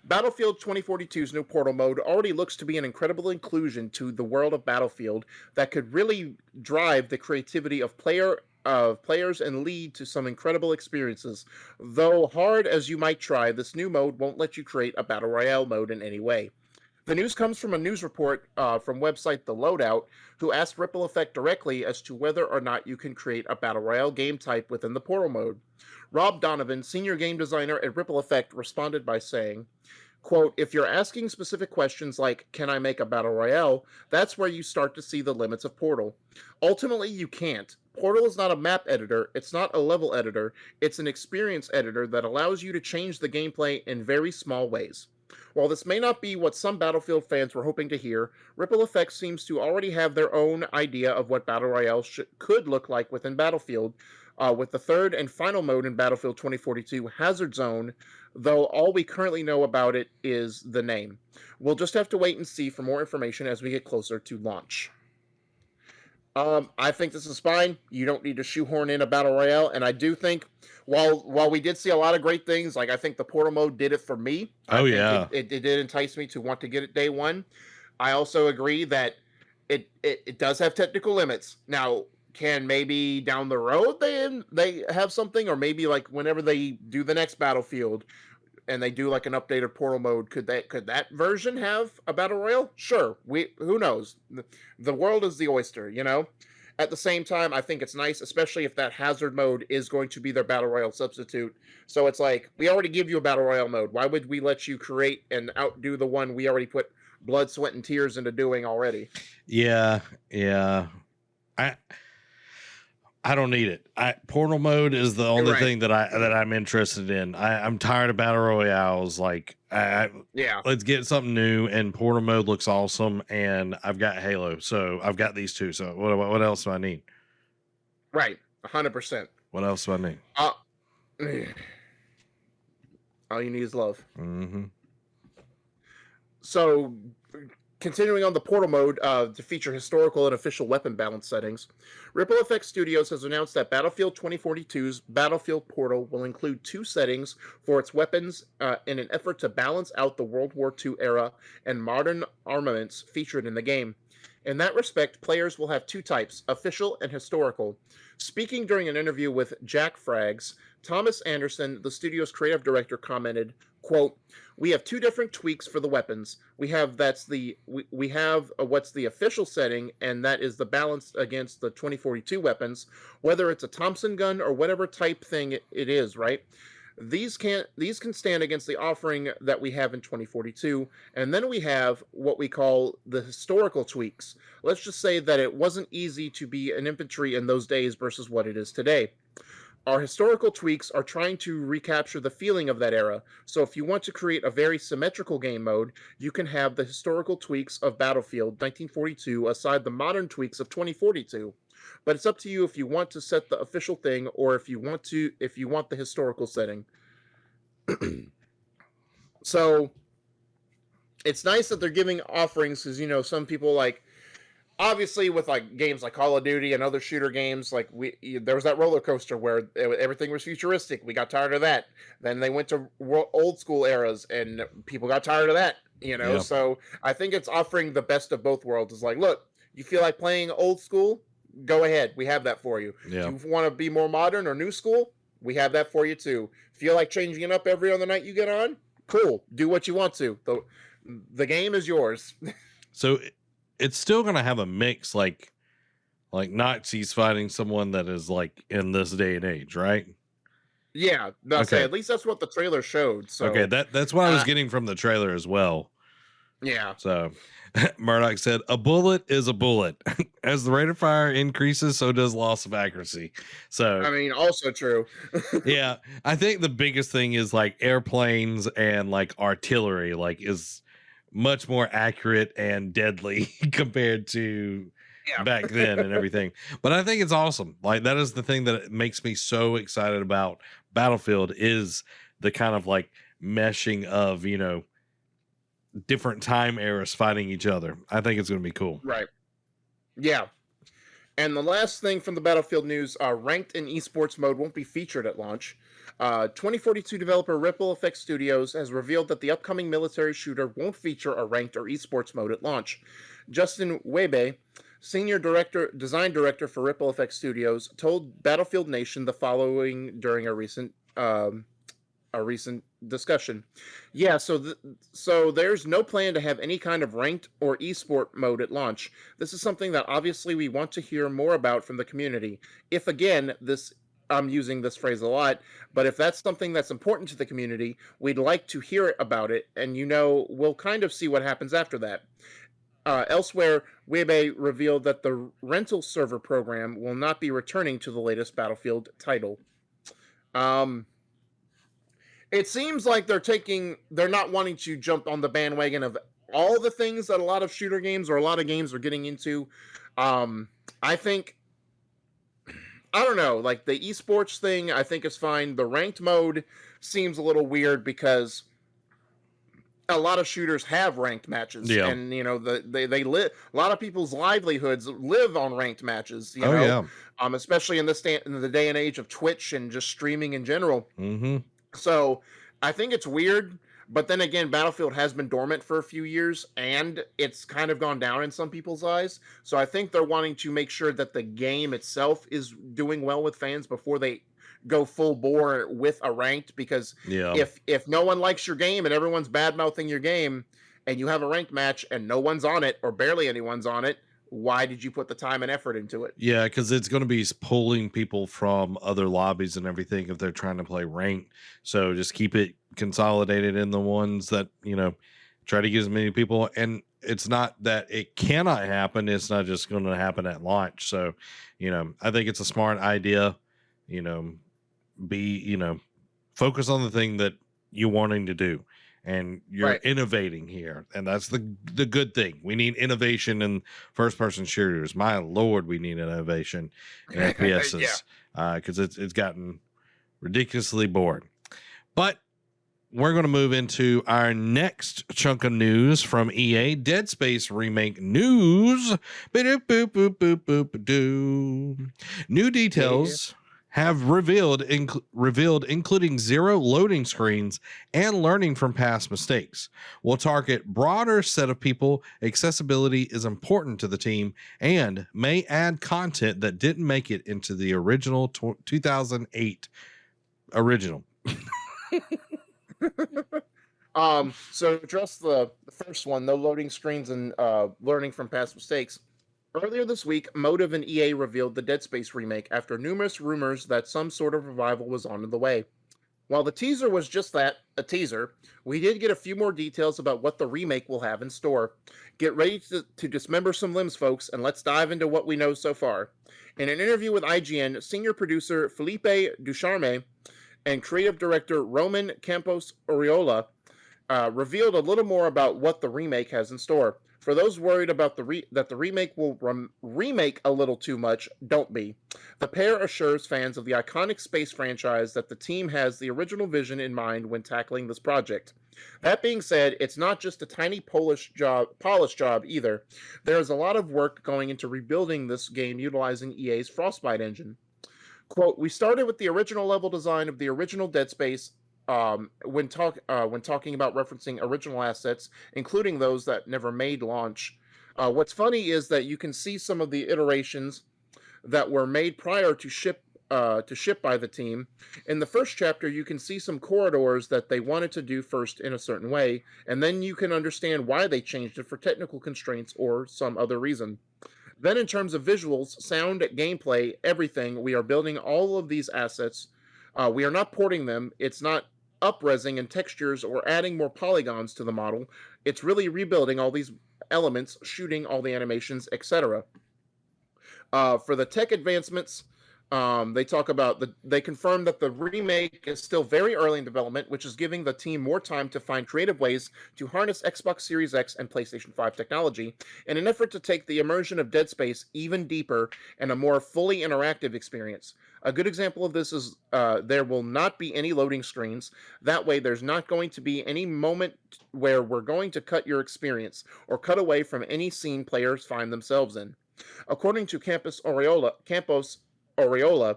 Battlefield 2042's new Portal Mode already looks to be an incredible inclusion to the world of Battlefield that could really drive the creativity of players and lead to some incredible experiences. Though hard as you might try, this new mode won't let you create a Battle Royale mode in any way. The news comes from a news report from website The Loadout, who asked Ripple Effect directly as to whether or not you can create a Battle Royale game type within the Portal mode. Rob Donovan, senior game designer at Ripple Effect, responded by saying, quote, "If you're asking specific questions like, can I make a Battle Royale, that's where you start to see the limits of Portal. Ultimately, you can't. Portal is not a map editor, it's not a level editor, it's an experience editor that allows you to change the gameplay in very small ways." While this may not be what some Battlefield fans were hoping to hear, Ripple Effect seems to already have their own idea of what Battle Royale could look like within Battlefield, with the third and final mode in Battlefield 2042, Hazard Zone, though all we currently know about it is the name. We'll just have to wait and see for more information as we get closer to launch. I think this is fine. You don't need to shoehorn in a Battle Royale, and I do think, while we did see a lot of great things, like I think the Portal mode did it for me. It did entice me to want to get it day one. I also agree that it does have technical limits. Now, can maybe down the road they have something, or maybe like whenever they do the next Battlefield and they do like an updated Portal mode, could that version have a Battle Royale? Sure. Who knows? The world is the oyster, At the same time, I think it's nice, especially if that Hazard mode is going to be their Battle Royale substitute. So it's like, we already give you a Battle Royale mode. Why would we let you create and outdo the one we already put blood, sweat, and tears into doing already? Yeah. I don't need it. Portal mode is the only thing that I'm interested in. I'm tired of battle royales. Like, let's get something new. And Portal mode looks awesome. And I've got Halo, so I've got these two. So what else do I need? Right, 100%. What else do I need? All you need is love. Mm-hmm. So, continuing on the Portal mode to feature historical and official weapon balance settings, Ripple Effect Studios has announced that Battlefield 2042's Battlefield Portal will include 2 settings for its weapons in an effort to balance out the World War II era and modern armaments featured in the game. In that respect, players will have two types, official and historical. Speaking during an interview with Jack Frags, Thomas Anderson, the studio's creative director, commented, quote, "We have two different tweaks for the weapons. We have what's the official setting, and that is the balance against the 2042 weapons, whether it's a Thompson gun or whatever type thing it is, right? These can stand against the offering that we have in 2042, and then we have what we call the historical tweaks. Let's just say that it wasn't easy to be an infantry in those days versus what it is today. Our historical tweaks are trying to recapture the feeling of that era. So if you want to create a very symmetrical game mode, you can have the historical tweaks of Battlefield 1942 aside the modern tweaks of 2042. But it's up to you if you want to set the official thing or if you want the historical setting." So it's nice that they're giving offerings because some people like obviously with like games like Call of Duty and other shooter games, like there was that roller coaster where everything was futuristic. We got tired of that. Then they went to old school eras and people got tired of that. Yeah. So I think it's offering the best of both worlds. It's like, look, you feel like playing old school? Go ahead. We have that for you. Yeah. If you want to be more modern or new school, we have that for you too. Feel like changing it up every other night you get on? Cool. Do what you want to. The game is yours. So it's still going to have a mix like Nazis fighting someone that is like in this day and age, right? Yeah. Okay. At least that's what the trailer showed. So okay, that's what I was getting from the trailer as well. Yeah. So Murdoch said, "A bullet is a bullet. As the rate of fire increases, so does loss of accuracy." So I mean, also true. yeah, I think the biggest thing is like airplanes and like artillery, like is much more accurate and deadly compared to back then and everything. But I think it's awesome. Like that is the thing that makes me so excited about Battlefield is the kind of like meshing of, different time eras fighting each other. I think it's going to be cool. Right. Yeah. And the last thing from the Battlefield news, ranked and esports mode won't be featured at launch. 2042 developer Ripple Effect Studios has revealed that the upcoming military shooter won't feature a ranked or esports mode at launch. Justin Webe, senior design director for Ripple Effect Studios, told Battlefield Nation the following during a recent discussion. Yeah, so there's no plan to have any kind of ranked or esport mode at launch. This is something that obviously we want to hear more about from the community. If again, I'm using this phrase a lot, but if that's something that's important to the community, we'd like to hear about it, and we'll kind of see what happens after that. Elsewhere, Webe revealed that the rental server program will not be returning to the latest Battlefield title. It seems like they're not wanting to jump on the bandwagon of all the things that a lot of shooter games or a lot of games are getting into. I think, I don't know, like the esports thing, I think is fine. The ranked mode seems a little weird because a lot of shooters have ranked matches, and they live. A lot of people's livelihoods live on ranked matches. Especially in the day and age of Twitch and just streaming in general. Mm-hmm. So I think it's weird, but then again, Battlefield has been dormant for a few years, and it's kind of gone down in some people's eyes. So I think they're wanting to make sure that the game itself is doing well with fans before they go full bore with a ranked, because if no one likes your game and everyone's bad mouthing your game and you have a ranked match and no one's on it or barely anyone's on it, why did you put the time and effort into it? Yeah, because it's going to be pulling people from other lobbies and everything if they're trying to play ranked. So just keep it consolidated in the ones that, try to get as many people. And it's not that it cannot happen. It's not just going to happen at launch. So, I think it's a smart idea, focus on the thing that you're wanting to do. And you're innovating here. And that's the good thing. We need innovation in first-person shooters. My Lord, we need innovation in FPSs. Because it's gotten ridiculously boring. But we're going to move into our next chunk of news from EA. Dead Space remake news. New details have revealed, including 0 loading screens and learning from past mistakes. We'll target broader set of people. Accessibility is important to the team and may add content that didn't make it into the original 2008 original. So to address the first one, no loading screens and learning from past mistakes. Earlier this week, Motive and EA revealed the Dead Space remake after numerous rumors that some sort of revival was on the way. While the teaser was just that, a teaser, we did get a few more details about what the remake will have in store. Get ready to dismember some limbs, folks, and let's dive into what we know so far. In an interview with IGN, senior producer Felipe Ducharme and creative director Roman Campos Oriola revealed a little more about what the remake has in store. For those worried about that the remake will remake a little too much, don't be. The pair assures fans of the iconic space franchise that the team has the original vision in mind when tackling this project. That being said, it's not just a tiny polish job either. There is a lot of work going into rebuilding this game utilizing EA's Frostbite engine. Quote, we started with the original level design of the original Dead Space when talking about referencing original assets, including those that never made launch. What's funny is that you can see some of the iterations that were made prior to ship by the team. In the first chapter, you can see some corridors that they wanted to do first in a certain way, and then you can understand why they changed it for technical constraints or some other reason. Then in terms of visuals, sound, gameplay, everything, we are building all of these assets. We are not porting them. It's not up-resing and textures or adding more polygons to the model. It's really rebuilding all these elements, shooting all the animations, etc. For the tech advancements, they confirm that the remake is still very early in development, which is giving the team more time to find creative ways to harness Xbox Series X and PlayStation 5 technology in an effort to take the immersion of Dead Space even deeper and a more fully interactive experience. A good example of this is there will not be any loading screens. That way, there's not going to be any moment where we're going to cut your experience or cut away from any scene players find themselves in. According to Campos Oriola,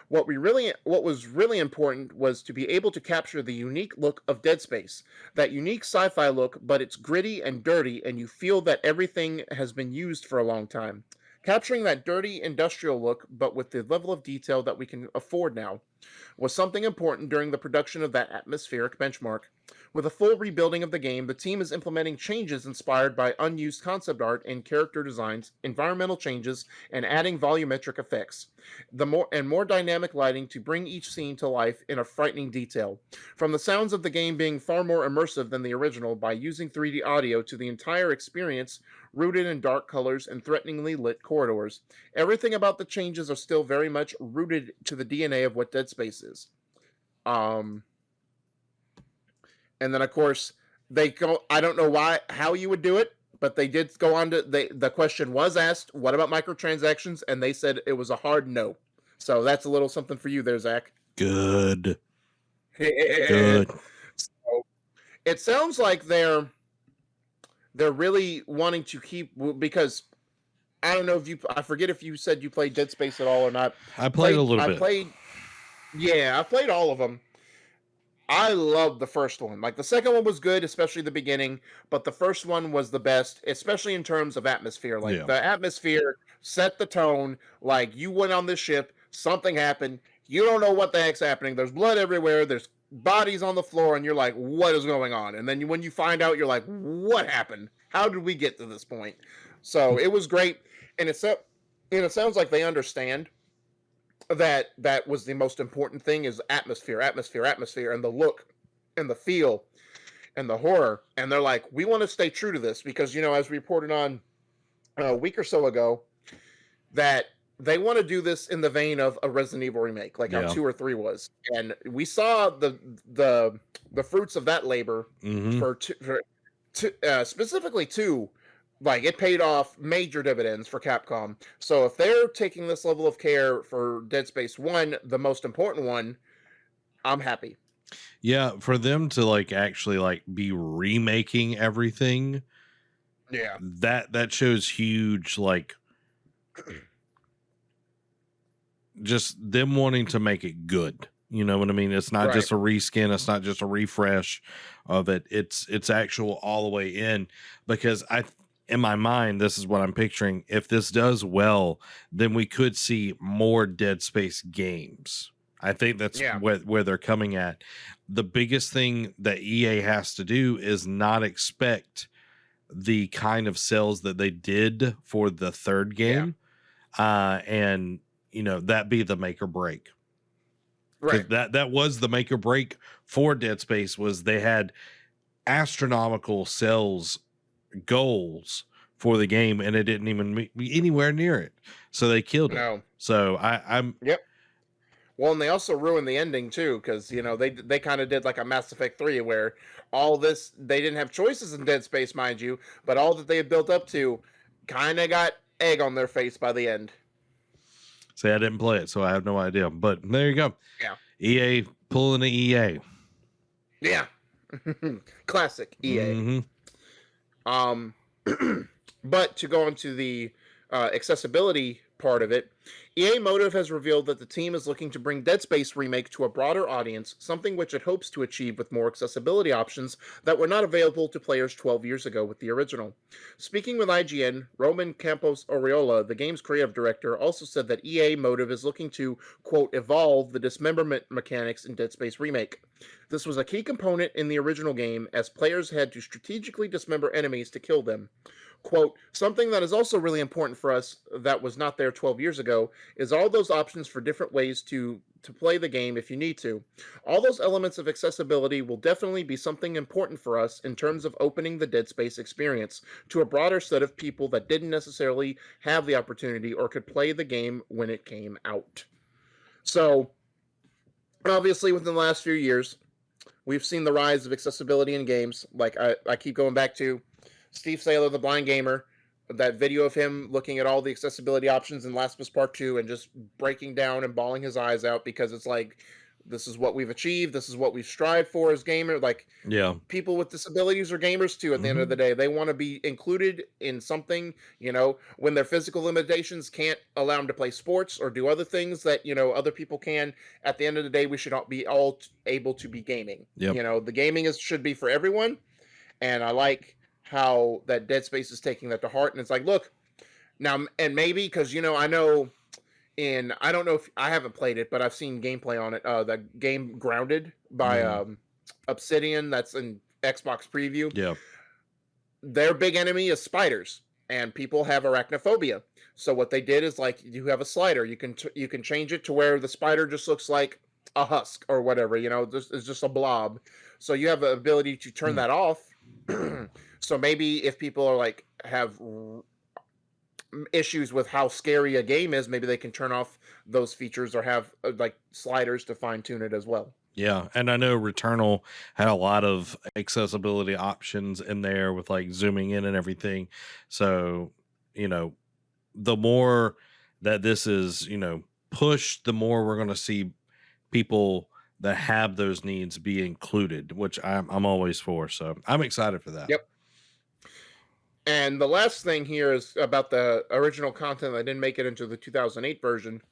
what was really important was to be able to capture the unique look of Dead Space, that unique sci-fi look, but it's gritty and dirty, and you feel that everything has been used for a long time. Capturing that dirty industrial look, but with the level of detail that we can afford now, was something important during the production of that atmospheric benchmark. With a full rebuilding of the game, the team is implementing changes inspired by unused concept art and character designs, environmental changes, and adding volumetric effects. More dynamic lighting to bring each scene to life in a frightening detail. From the sounds of the game being far more immersive than the original by using 3D audio to the entire experience rooted in dark colors and threateningly lit corridors. Everything about the changes are still very much rooted to the DNA of what Dead Space is. And then, of course, they go. I don't know how you would do it, but they did go on to. The question was asked, "What about microtransactions?" And they said it was a hard no. So that's a little something for you there, Zach. Good. Good. So it sounds like they're really wanting to keep, because I don't know if you. I forget if you said you played Dead Space at all or not. I played a little bit. I played all of them. I loved the first one. Like, the second one was good, especially the beginning, but the first one was the best, especially in terms of atmosphere. Like, the atmosphere set the tone. Like, you went on this ship, something happened, you don't know what the heck's happening. There's blood everywhere, there's bodies on the floor, and you're like, what is going on? And then when you find out, you're like, what happened? How did we get to this point? So it was great, and it sounds like they understand that was the most important thing, is atmosphere, and the look and the feel and the horror. And they're like, we want to stay true to this because, as we reported on a week or so ago, that they want to do this in the vein of a Resident Evil remake, like how 2 or 3 was. And we saw the fruits of that labor for specifically 2. Like, it paid off major dividends for Capcom. So if they're taking this level of care for Dead Space 1, the most important one, I'm happy. Yeah, for them to actually be remaking everything. Yeah. That shows huge just them wanting to make it good. You know what I mean? It's not Right. just a reskin. It's not just a refresh of it. It's actual all the way in, because in my mind, this is what I'm picturing. If this does well, then we could see more Dead Space games. I think that's Yeah. where they're coming at. The biggest thing that EA has to do is not expect the kind of sales that they did for the third game, and that be the make or break. Right. Because that was the make or break for Dead Space, was they had astronomical sales goals for the game, and it didn't even be anywhere near it. So they killed it. No. So I'm Yep. Well, and they also ruined the ending too, because they kind of did like a Mass Effect 3 where all this, they didn't have choices in Dead Space, mind you, but all that they had built up to kind of got egg on their face by the end. say I didn't play it, so I have no idea. But there you go. Yeah. EA pulling the EA. Yeah. Classic EA. Mm-hmm. But to go on to the accessibility part of it, EA Motive has revealed that the team is looking to bring Dead Space Remake to a broader audience, something which it hopes to achieve with more accessibility options that were not available to players 12 years ago with the original. Speaking with IGN, Roman Campos Oriola, the game's creative director, also said that EA Motive is looking to, quote, evolve the dismemberment mechanics in Dead Space Remake. This was a key component in the original game, as players had to strategically dismember enemies to kill them. Quote, something that is also really important for us that was not there 12 years ago is all those options for different ways to play the game if you need to. All those elements of accessibility will definitely be something important for us in terms of opening the Dead Space experience to a broader set of people that didn't necessarily have the opportunity or could play the game when it came out. So, obviously, within the last few years, we've seen the rise of accessibility in games. Like I keep going back to Steve Saylor, the blind gamer, that video of him looking at all the accessibility options in Last of Us Part 2 and just breaking down and bawling his eyes out, because it's like, this is what we've achieved. This is what we've strived for as gamers. Like, Yeah. people with disabilities are gamers too at the end of the day. They want to be included in something, when their physical limitations can't allow them to play sports or do other things that, other people can. At the end of the day, we should all be able to be gaming. Yep. The gaming should be for everyone. And I like how that Dead Space is taking that to heart. And it's like, look, now, and maybe, because, I know I don't know if I haven't played it, but I've seen gameplay on it. The game Grounded by Obsidian, that's in Xbox preview. Yeah. Their big enemy is spiders, and people have arachnophobia. So what they did is, like, you have a slider. You can change it to where the spider just looks like a husk or whatever. It's just a blob. So you have the ability to turn that off. So maybe if people are like have issues with how scary a game is, maybe they can turn off those features or have like sliders to fine tune it as well. Yeah, and I know Returnal had a lot of accessibility options in there with like zooming in and everything. So, the more that this is, pushed, the more we're going to see people that have those needs be included, which I'm always for. So I'm excited for that. Yep. And the last thing here is about the original content that didn't make it into the 2008 version.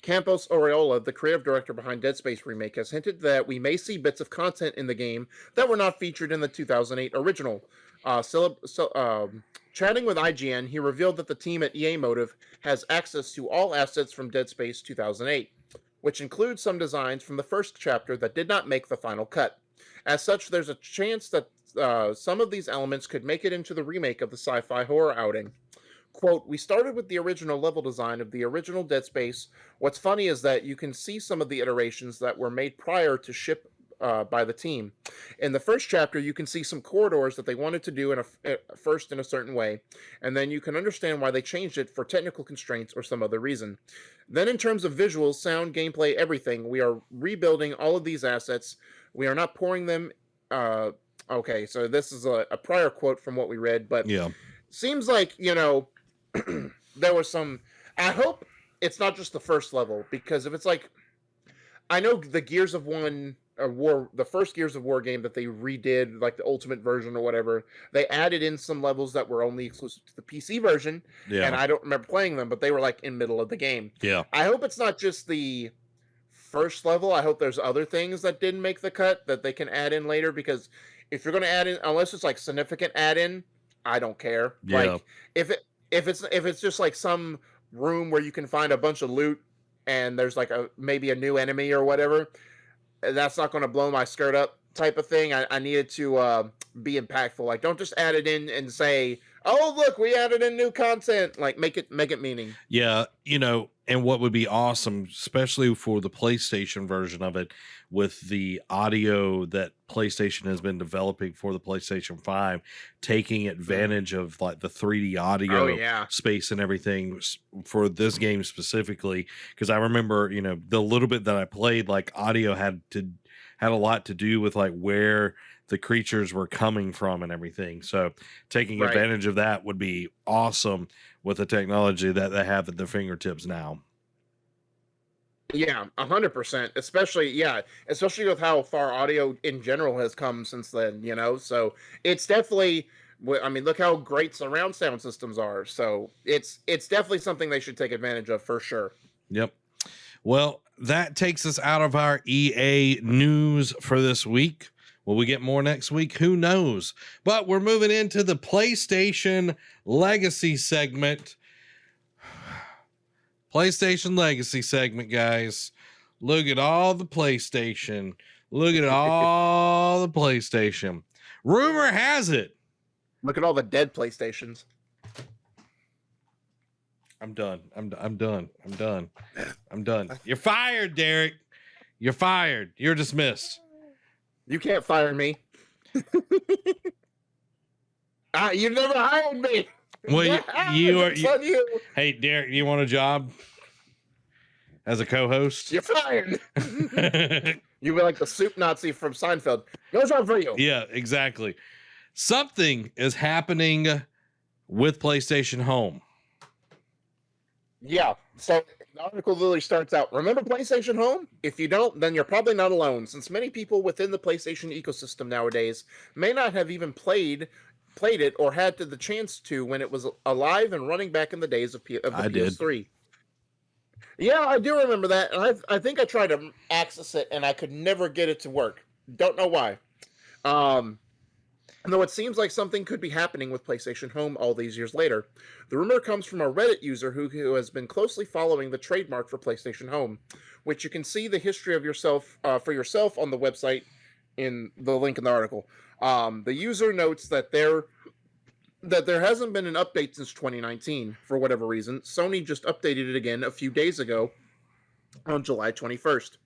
Campos Oriola, the creative director behind Dead Space Remake, has hinted that we may see bits of content in the game that were not featured in the 2008 original. Chatting with IGN, he revealed that the team at EA Motive has access to all assets from Dead Space 2008, which includes some designs from the first chapter that did not make the final cut. As such, there's a chance that some of these elements could make it into the remake of the sci-fi horror outing. Quote, we started with the original level design of the original Dead Space. What's funny is that you can see some of the iterations that were made prior to ship by the team. In the first chapter, you can see some corridors that they wanted to do first in a certain way, and then you can understand why they changed it for technical constraints or some other reason. Then in terms of visuals, sound, gameplay, everything, we are rebuilding all of these assets. We are not pouring them... okay, so this is a prior quote from what we read, but yeah, seems like, there was some... I hope it's not just the first level, because if it's like... I know the Gears of the first Gears of War game that they redid, like the ultimate version or whatever. They added in some levels that were only exclusive to the PC version, and Yeah. I don't remember playing them, but they were like in middle of the game. Yeah. I hope it's not just the first level. I hope there's other things that didn't make the cut that they can add in later, because if you're going to add in, unless it's like significant add in, I don't care. Yeah. Like if it's just like some room where you can find a bunch of loot and there's like maybe a new enemy or whatever, that's not going to blow my skirt up type of thing. I need it to be impactful. Like, don't just add it in and say, oh, look, we added in new content. Like, make it meaning. Yeah, and what would be awesome, especially for the PlayStation version of it, with the audio that PlayStation has been developing for the PlayStation 5, taking advantage of like the 3D audio space and everything for this game specifically. Because I remember, the little bit that I played, like audio had a lot to do with like where the creatures were coming from and everything. So taking advantage of that would be awesome with the technology that they have at their fingertips now. Yeah, 100%. Especially with how far audio in general has come since then, So it's definitely, I mean, look how great surround sound systems are. So it's definitely something they should take advantage of for sure. Yep. Well, that takes us out of our EA news for this week. Will we get more next week? Who knows? But we're moving into the PlayStation Legacy segment. PlayStation Legacy segment, guys. Look at all the PlayStation. Look at all the PlayStation. Rumor has it. Look at all the dead PlayStations. I'm done. You're fired, Derek. You're fired. You're dismissed. You can't fire me. You never hired me. Well, you. Hey, Derek, you want a job as a co-host? You're fired. You were like the soup Nazi from Seinfeld. No job for you. Yeah, exactly. Something is happening with PlayStation Home. Yeah. So the article literally starts out, remember PlayStation Home? If you don't, then you're probably not alone, since many people within the PlayStation ecosystem nowadays may not have even played it or had the chance to when it was alive and running back in the days of the PS3. Yeah, I do remember that. And I think I tried to access it and I could never get it to work. Don't know why. Though it seems like something could be happening with PlayStation Home all these years later. The rumor comes from a Reddit user who has been closely following the trademark for PlayStation Home, which you can see the history of for yourself on the website in the link in the article. The user notes that there hasn't been an update since 2019 for whatever reason. Sony just updated it again a few days ago on July 21st.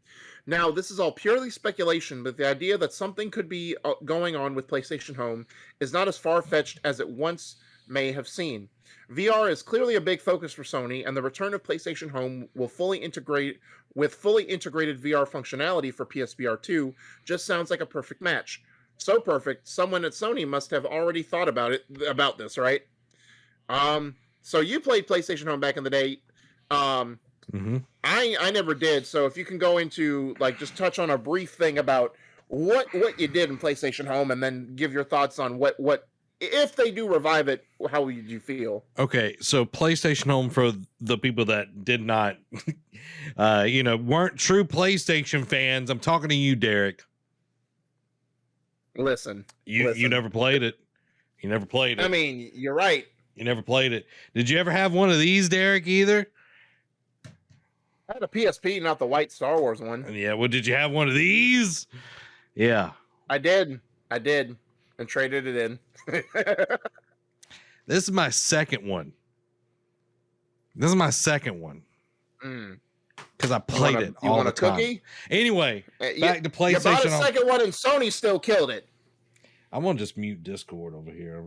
Now, this is all purely speculation, but the idea that something could be going on with PlayStation Home is not as far-fetched as it once may have seemed. VR is clearly a big focus for Sony, and the return of PlayStation Home will fully integrated VR functionality for PSVR 2 just sounds like a perfect match. So perfect, someone at Sony must have already thought about this, right? So you played PlayStation Home back in the day. Mm-hmm. I never did. So if you can go into just touch on a brief thing about what you did in PlayStation Home, and then give your thoughts on what if they do revive it, how would you feel? Okay, so PlayStation Home, for the people that did not, weren't true PlayStation fans. I'm talking to you, Derek. Listen. You never played it. You never played it. I mean, you're right. You never played it. Did you ever have one of these, Derek, either? I had a PSP, not the white Star Wars one. Yeah, well, did you have one of these? Yeah. I did. And traded it in. This is my second one. Because I played it all the time. Cookie? Anyway, back to PlayStation. You bought a second one and Sony still killed it. I'm going to just mute Discord over here.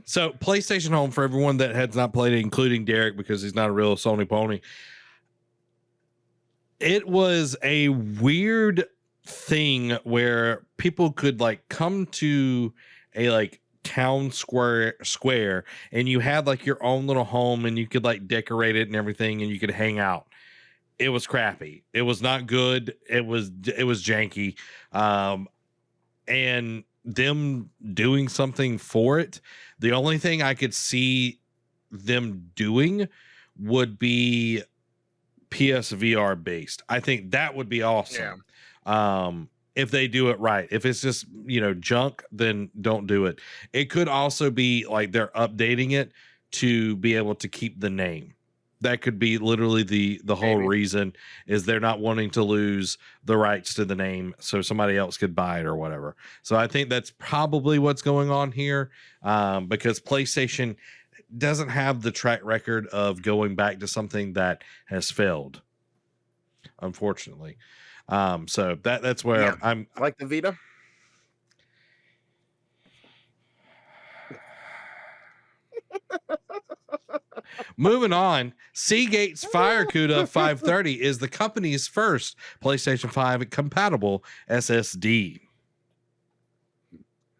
So PlayStation Home, for everyone that has not played it, including Derek, because he's not a real Sony pony. It was a weird thing where people could come to a town square, and you had your own little home, and you could decorate it and everything, and you could hang out. it was crappy. It was not good. It was janky. And them doing something for it, the only thing I could see them doing would be PSVR based. I think that would be awesome. If they do it right. If it's just, junk, then don't do it. It could also be like they're updating it to be able to keep the name. That could be literally the whole reason, is they're not wanting to lose the rights to the name so somebody else could buy it or whatever. So I think that's probably what's going on here, because PlayStation doesn't have the track record of going back to something that has failed, unfortunately. So that's where I'm like the Vita. Moving on, Seagate's FireCuda 530 is the company's first PlayStation 5 compatible SSD.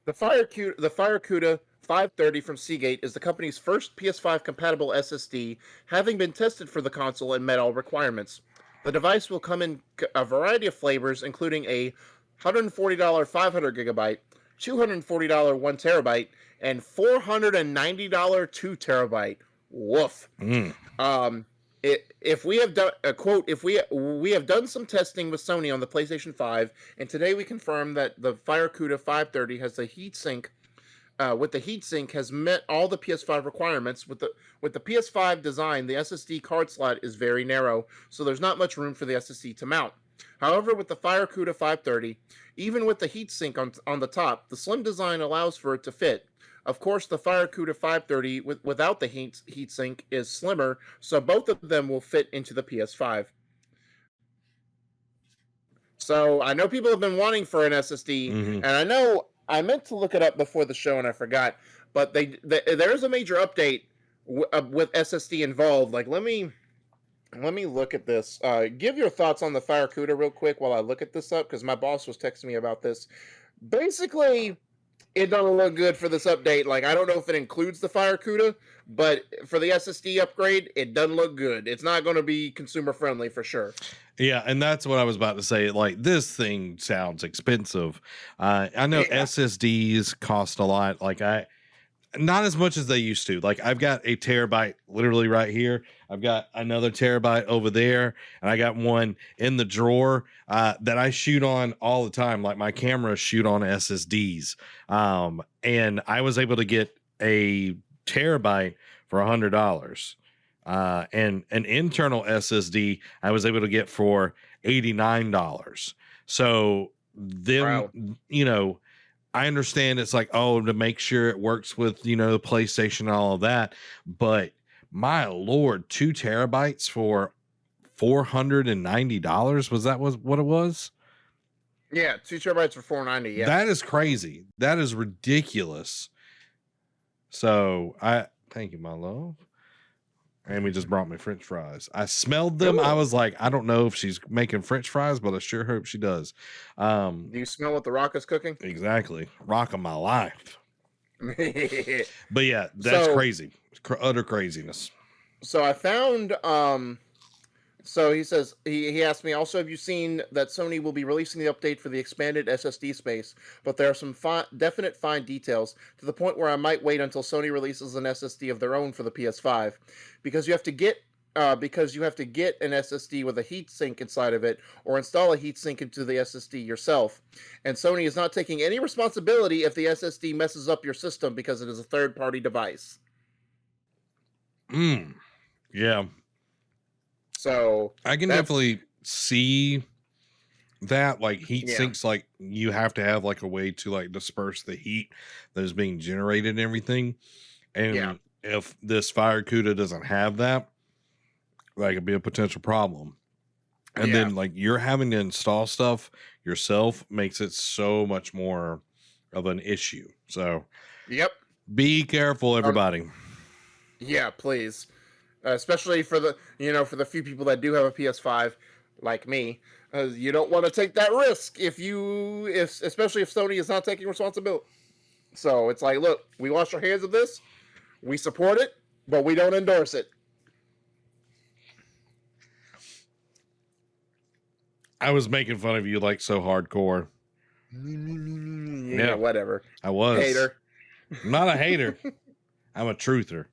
The FireCuda 530 from Seagate is the company's first PS5 compatible SSD, having been tested for the console and met all requirements. The device will come in a variety of flavors, including a $140 500 gigabyte, $240 1 terabyte, and $490 2 terabyte. Woof. If we have done a quote, if we have done some testing with Sony on the PlayStation 5, and today we confirm that the FireCuda 530 has a heatsink. With the heatsink has met all the PS5 requirements. With the PS5 design, the SSD card slot is very narrow, so there's not much room for the SSD to mount. However, with the FireCuda 530, even with the heatsink on the top, the slim design allows for it to fit. Of course, the FireCuda 530 without the heatsink is slimmer, so both of them will fit into the PS5. So I know people have been wanting for an SSD, and I know I meant to look it up before the show and I forgot, but there's a major update with SSD involved. Like, let me look at this. Give your thoughts on the FireCuda real quick while I look at this up, because my boss was texting me about this. Basically, it doesn't look good for this update. Like, I don't know if it includes the FireCuda, but for the SSD upgrade, it doesn't look good. It's not going to be consumer friendly for sure. Yeah, and that's what I was about to say. Like, this thing sounds expensive. I know SSDs cost a lot. Like, not as much as they used to. Like, I've got a terabyte literally right here. I've got another terabyte over there, and I got one in the drawer that I shoot on all the time. Like, my cameras shoot on SSDs. And I was able to get a terabyte for $100. And an internal SSD I was able to get for $89. So them, I understand it's like, to make sure it works with, the PlayStation and all of that. But my Lord, 2 terabytes for $490. Was that what it was? Yeah, 2 terabytes for $490. Yeah, that is crazy. That is ridiculous. So thank you, my love. Amy just brought me French fries. I smelled them. Ooh. I was like, I don't know if she's making French fries, but I sure hope she does. Do you smell what the Rock is cooking? Exactly. Rock of my life. But yeah, that's crazy. Utter craziness. So I found, so he says, he asked me also, have you seen that Sony will be releasing the update for the expanded SSD space, but there are some definite fine details to the point where I might wait until Sony releases an SSD of their own for the PS5, because you have to get an SSD with a heatsink inside of it, or install a heatsink into the SSD yourself. And Sony is not taking any responsibility if the SSD messes up your system because it is a third-party device. Yeah. So I can definitely see that, like, heat sinks, like, you have to have like a way to like disperse the heat that is being generated and everything. And if this FireCuda doesn't have that, that could be a potential problem. And then like you're having to install stuff yourself makes it so much more of an issue. So be careful, everybody. Yeah, please. Especially for the few people that do have a PS5 like me, you don't want to take that risk especially if Sony is not taking responsibility. So it's like, look, we wash our hands of this, we support it, but we don't endorse it. I was making fun of you like so hardcore. Yeah, whatever. I was. Hater. I'm not a hater. I'm a truther.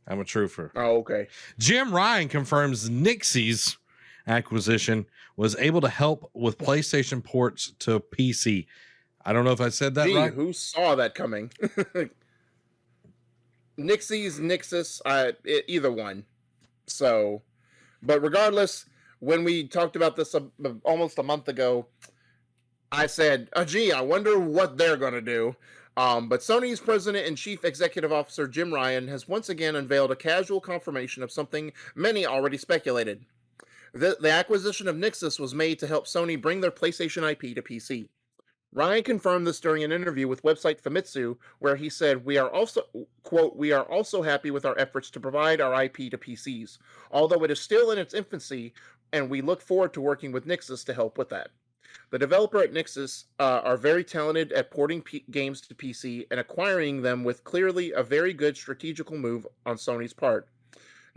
I'm a truther. Oh, okay. Jim Ryan confirms Nixie's acquisition was able to help with PlayStation ports to PC. I don't know if I said that right. Who saw that coming? Nixie's, Nixus, either one. So, but regardless, when we talked about this almost a month ago, I said, gee, I wonder what they're going to do. But Sony's president and chief executive officer, Jim Ryan, has once again unveiled a casual confirmation of something many already speculated. The acquisition of Nixus was made to help Sony bring their PlayStation IP to PC. Ryan confirmed this during an interview with website Famitsu, where he said, "We are also, quote, we are also happy with our efforts to provide our IP to PCs, although it is still in its infancy, and we look forward to working with Nixus to help with that." The developer at Nixus are very talented at porting games to PC and acquiring them with clearly a very good strategical move on Sony's part.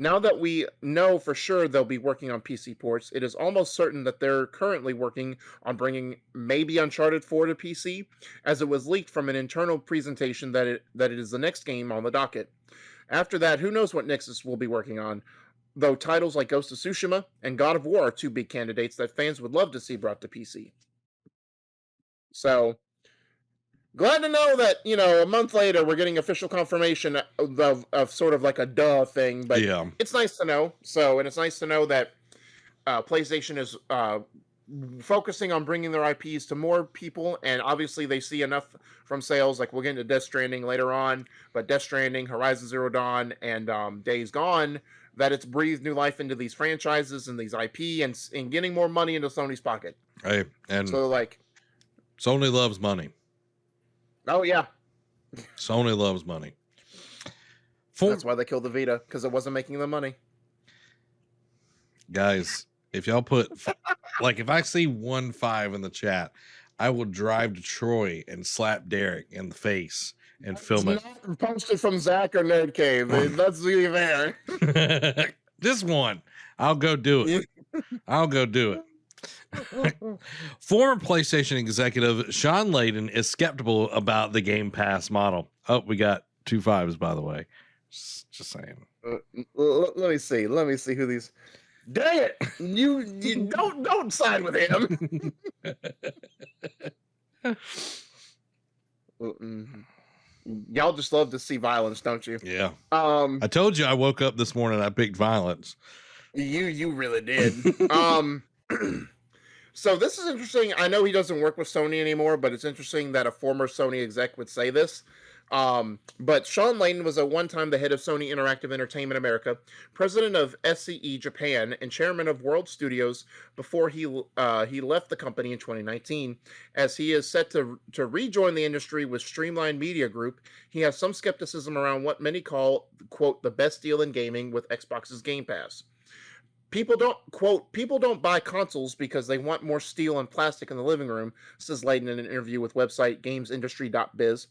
Now that we know for sure they'll be working on PC ports, it is almost certain that they're currently working on bringing maybe Uncharted 4 to PC, as it was leaked from an internal presentation that it is the next game on the docket. After that, who knows what Nixus will be working on, though titles like Ghost of Tsushima and God of War are two big candidates that fans would love to see brought to PC. So, glad to know that, a month later we're getting official confirmation of sort of like a duh thing, but Yeah. it's nice to know. So, and it's nice to know that PlayStation is focusing on bringing their IPs to more people, and obviously they see enough from sales. Like we'll get into Death Stranding later on, but Death Stranding, Horizon Zero Dawn, and Days Gone, that it's breathed new life into these franchises and these IP, and getting more money into Sony's pocket. Hey, and So like, Sony loves money. oh yeah, Sony loves money. that's why they killed the Vita, because it wasn't making them money. Guys, if y'all put like if I see 1-5 in the chat, I will drive to Troy and slap Derek in the face and film it. Not posted from Zach or Nerd Cave. Let's be there. This one, I'll go do it. I'll go do it. Former PlayStation executive Sean Layden is skeptical about the Game Pass model. Oh, we got 2 5s, by the way. Just saying. Let me see. Let me see who these. Dang it! You don't side with him. Y'all just love to see violence, don't you? Yeah. I told you I woke up this morning. I picked violence. You really did. So this is interesting. I know he doesn't work with Sony anymore, but it's interesting that a former Sony exec would say this. But Sean Layden was at one time the head of Sony Interactive Entertainment America, president of SCE Japan, and chairman of World Studios before he left the company in 2019. As he is set to rejoin the industry with Streamline Media Group, he has some skepticism around what many call, quote, the best deal in gaming with Xbox's Game Pass. People don't buy consoles because they want more steel and plastic in the living room, says Layden in an interview with website gamesindustry.biz.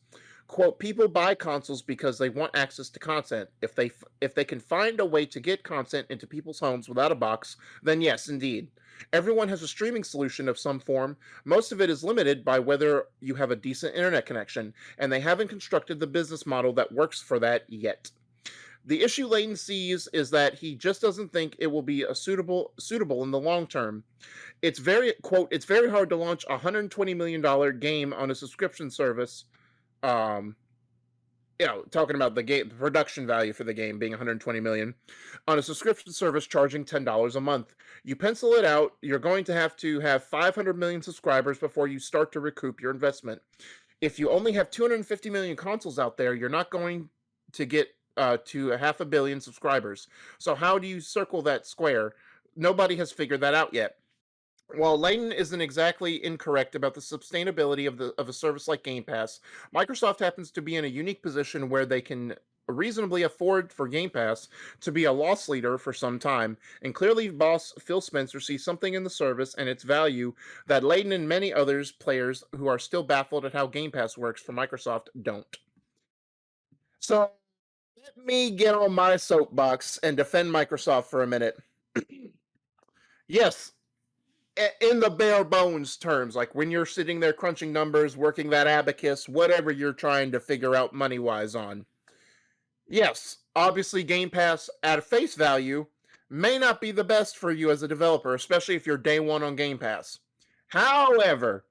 Quote, people buy consoles because they want access to content. If they can find a way to get content into people's homes without a box, then yes, indeed. Everyone has a streaming solution of some form. Most of it is limited by whether you have a decent internet connection, and they haven't constructed the business model that works for that yet. The issue Layden sees is that he just doesn't think it will be suitable in the long term. It's very, quote, it's very hard to launch a $120 million game on a subscription service. Talking about the production value for the game being $120 million on a subscription service charging $10 a month. You pencil it out, you're going to have 500 million subscribers before you start to recoup your investment. If you only have 250 million consoles out there, you're not going to get to 500 million subscribers. So how do you circle that square? Nobody has figured that out yet. While Layden isn't exactly incorrect about the sustainability of a service like Game Pass, Microsoft happens to be in a unique position where they can reasonably afford for Game Pass to be a loss leader for some time, and clearly boss Phil Spencer sees something in the service and its value that Layden and many others players who are still baffled at how Game Pass works for Microsoft don't. So let me get on my soapbox and defend Microsoft for a minute. Yes, in the bare bones terms, like when you're sitting there crunching numbers, working that abacus, whatever you're trying to figure out money wise on. Yes, obviously Game Pass at face value may not be the best for you as a developer, especially if you're day one on Game Pass. However,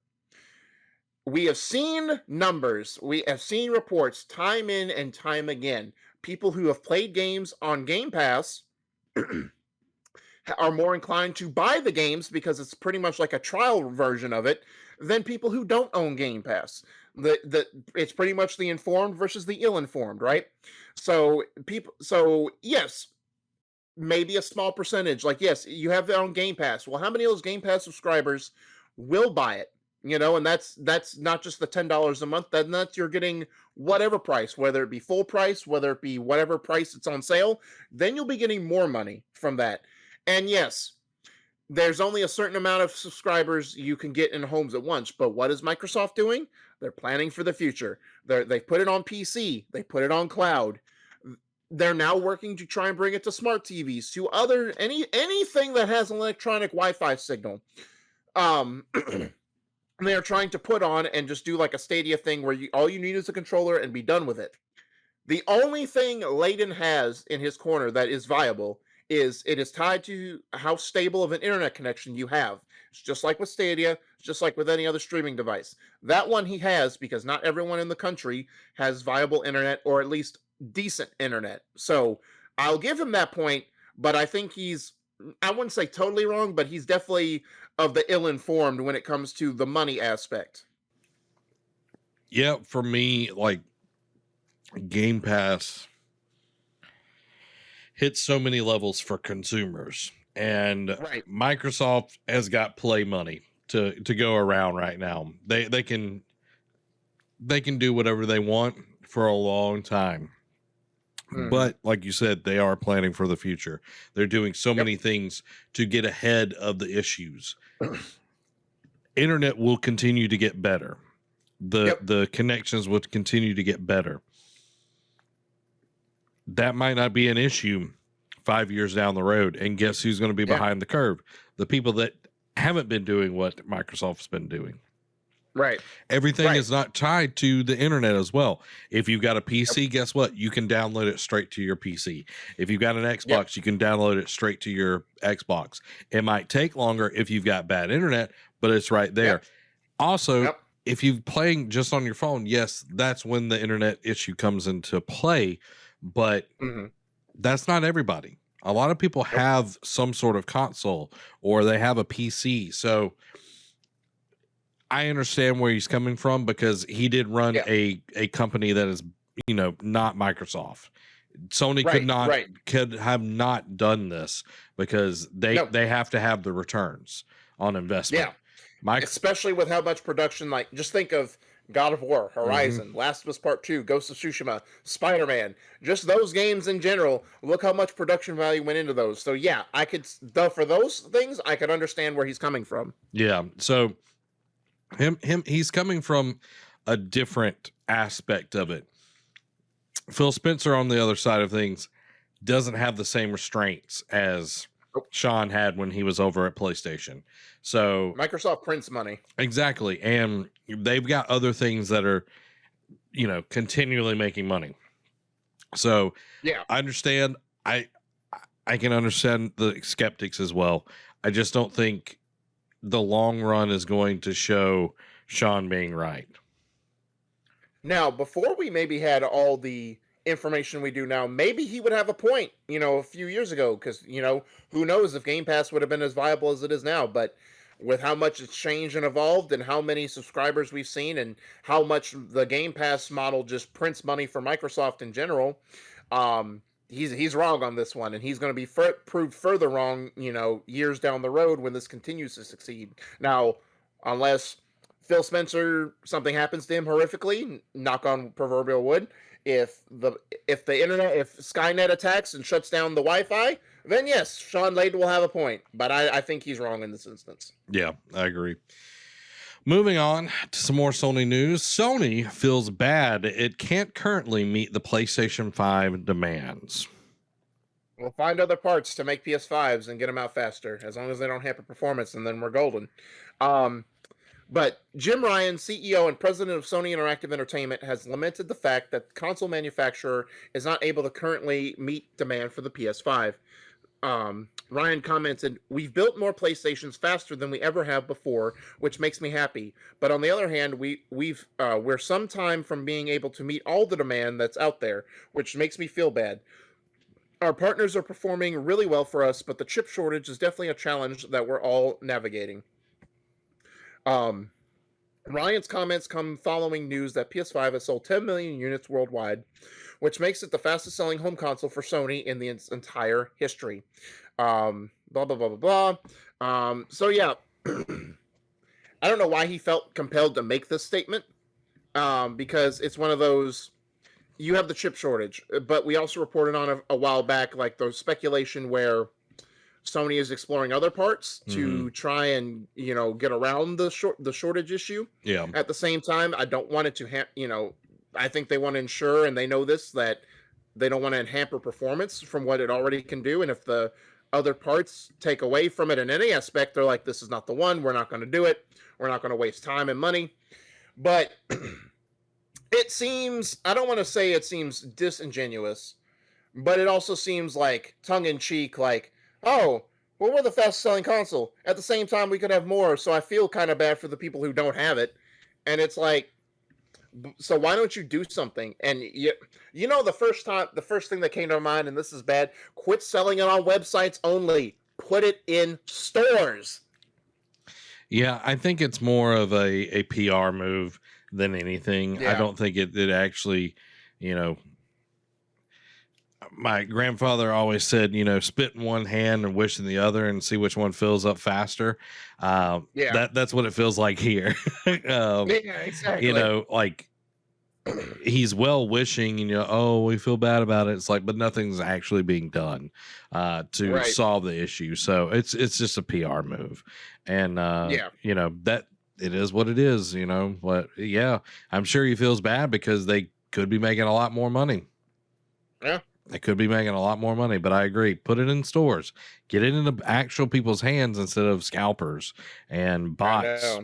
we have seen numbers, we have seen reports time in and time again. People who have played games on Game Pass are more inclined to buy the games because it's pretty much like a trial version of it than people who don't own Game Pass. It's pretty much the informed versus the ill-informed, right? So yes, maybe a small percentage. Like, yes, you have it on Game Pass. Well, how many of those Game Pass subscribers will buy it? And that's not just the $10 a month. That's you're getting whatever price, whether it be full price, whether it be whatever price it's on sale. Then you'll be getting more money from that. And yes, there's only a certain amount of subscribers you can get in homes at once. But what is Microsoft doing? They're planning for the future. They put it on PC. They put it on cloud. They're now working to try and bring it to smart TVs, to anything that has an electronic Wi-Fi signal. They are trying to put on and just do like a Stadia thing where all you need is a controller and be done with it. The only thing Layden has in his corner that is viable is it is tied to how stable of an internet connection you have. It's just like with Stadia, it's just like with any other streaming device. That one he has because not everyone in the country has viable internet or at least decent internet. So I'll give him that point, but I think I wouldn't say totally wrong, but he's definitely of the ill-informed when it comes to the money aspect. Yeah, for me, like Game Pass hits so many levels for consumers, and Right. Microsoft has got play money to go around right now. They can do whatever they want for a long time. Mhm. But like you said, they are planning for the future. They're doing so many things to get ahead of the issues. Internet will continue to get better. The connections will continue to get better. That might not be an issue 5 years down the road. And guess who's going to be behind the curve? The people that haven't been doing what Microsoft's been doing. Right. Everything is not tied to the internet as well. If you've got a PC, guess what? You can download it straight to your PC. If you've got an Xbox, you can download it straight to your Xbox. It might take longer if you've got bad internet, but it's right there. Also, if you're playing just on your phone, yes, that's when the internet issue comes into play, but that's not everybody. A lot of people have some sort of console or they have a PC. So I understand where he's coming from because he did run a company that is, not Microsoft. Sony could have not done this because they have to have the returns on investment. Yeah. Especially with how much production, like just think of God of War, Horizon, Last of Us Part 2, Ghost of Tsushima, Spider-Man, just those games in general. Look how much production value went into those. So yeah, for those things, I could understand where he's coming from. Yeah. So he's coming from a different aspect of it. Phil Spencer on the other side of things doesn't have the same restraints as Sean had when he was over at PlayStation. So Microsoft prints money. Exactly. And they've got other things that are, continually making money. So yeah, I understand. I can understand the skeptics as well. I just don't think the long run is going to show Sean being right. Now, before we maybe had all the information we do now, maybe he would have a point, a few years ago, because, who knows if Game Pass would have been as viable as it is now. But with how much it's changed and evolved and how many subscribers we've seen and how much the Game Pass model just prints money for Microsoft in general, he's wrong on this one, and he's going to be proved further wrong, years down the road when this continues to succeed. Now, unless Phil Spencer, something happens to him horrifically, knock on proverbial wood, if Skynet attacks and shuts down the Wi-Fi, then yes, Sean Layden will have a point. But I think he's wrong in this instance. Yeah, I agree. Moving on to some more Sony news. Sony feels bad it can't currently meet the PlayStation 5 demands. We'll find other parts to make PS5s and get them out faster, as long as they don't hamper performance, and then we're golden. Um, but Jim Ryan, CEO and president of Sony Interactive Entertainment, has lamented the fact that the console manufacturer is not able to currently meet demand for the PS5. Ryan commented, "We've built more PlayStations faster than we ever have before, which makes me happy. But on the other hand, we're some time from being able to meet all the demand that's out there, which makes me feel bad. Our partners are performing really well for us, but the chip shortage is definitely a challenge that we're all navigating." Um, Ryan's comments come following news that PS5 has sold 10 million units worldwide, which makes it the fastest selling home console for Sony in the entire history. Blah, blah, blah, blah, blah. So, yeah, I don't know why he felt compelled to make this statement, because it's one of those, you have the chip shortage, but we also reported on a while back, like the speculation where Sony is exploring other parts to try and get around the shortage issue. Yeah. At the same time, I don't want it to I think they want to ensure, and they know this, that they don't want to hamper performance from what it already can do. And if the other parts take away from it in any aspect, they're like, this is not the one. We're not going to do it. We're not going to waste time and money. But it seems, I don't want to say it seems disingenuous, but it also seems like tongue in cheek, like, oh, well, we're the fastest selling console. At the same time, we could have more, so I feel kind of bad for the people who don't have it. And it's like, so why don't you do something? And the first thing that came to mind, and this is bad, quit selling it on websites only. Put it in stores. Yeah, I think it's more of a PR move than anything. Yeah. I don't think it actually, my grandfather always said, spit in one hand and wish in the other and see which one fills up faster. That's what it feels like here. Yeah, exactly. Like he's well wishing, oh, we feel bad about it. It's like, but nothing's actually being done to solve the issue. So it's just a PR move. And that it is what it is, but yeah, I'm sure he feels bad because they could be making a lot more money. Yeah. They could be making a lot more money, but I agree. Put it in stores. Get it into actual people's hands instead of scalpers and bots.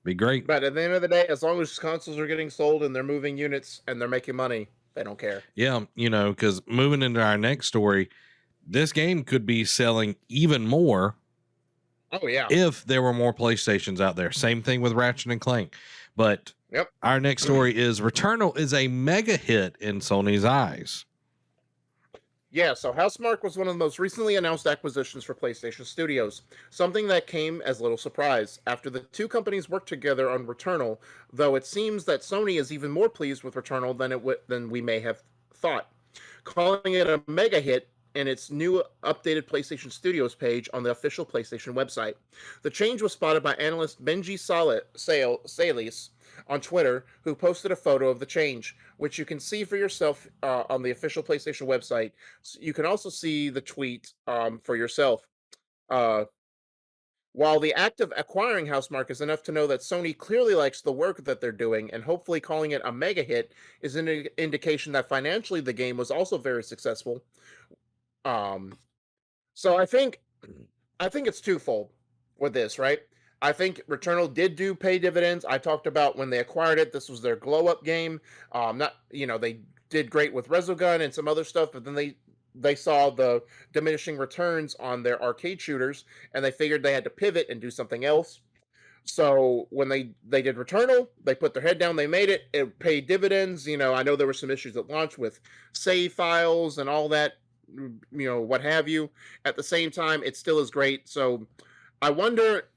Be great. But at the end of the day, as long as consoles are getting sold and they're moving units and they're making money, they don't care. Yeah, because moving into our next story, this game could be selling even more. Oh, yeah. If there were more PlayStations out there. Same thing with Ratchet and Clank. But our next story is Returnal is a mega hit in Sony's eyes. Yeah, so Housemarque was one of the most recently announced acquisitions for PlayStation Studios, something that came as little surprise after the two companies worked together on Returnal, though it seems that Sony is even more pleased with Returnal than we may have thought, calling it a mega hit in its new updated PlayStation Studios page on the official PlayStation website. The change was spotted by analyst Benji Salis on Twitter, who posted a photo of the change, which you can see for yourself on the official PlayStation website. You can also see the tweet for yourself. While the act of acquiring Housemarque is enough to know that Sony clearly likes the work that they're doing, and hopefully calling it a mega hit is an indication that financially the game was also very successful. So I think it's twofold with this, right? I think Returnal did pay dividends. I talked about when they acquired it, this was their glow up game. They did great with Resogun and some other stuff, but then they saw the diminishing returns on their arcade shooters, and they figured they had to pivot and do something else. So when they did Returnal, they put their head down, they made it. It paid dividends. I know there were some issues at launch with save files and all that, what have you. At the same time, it still is great. So I wonder,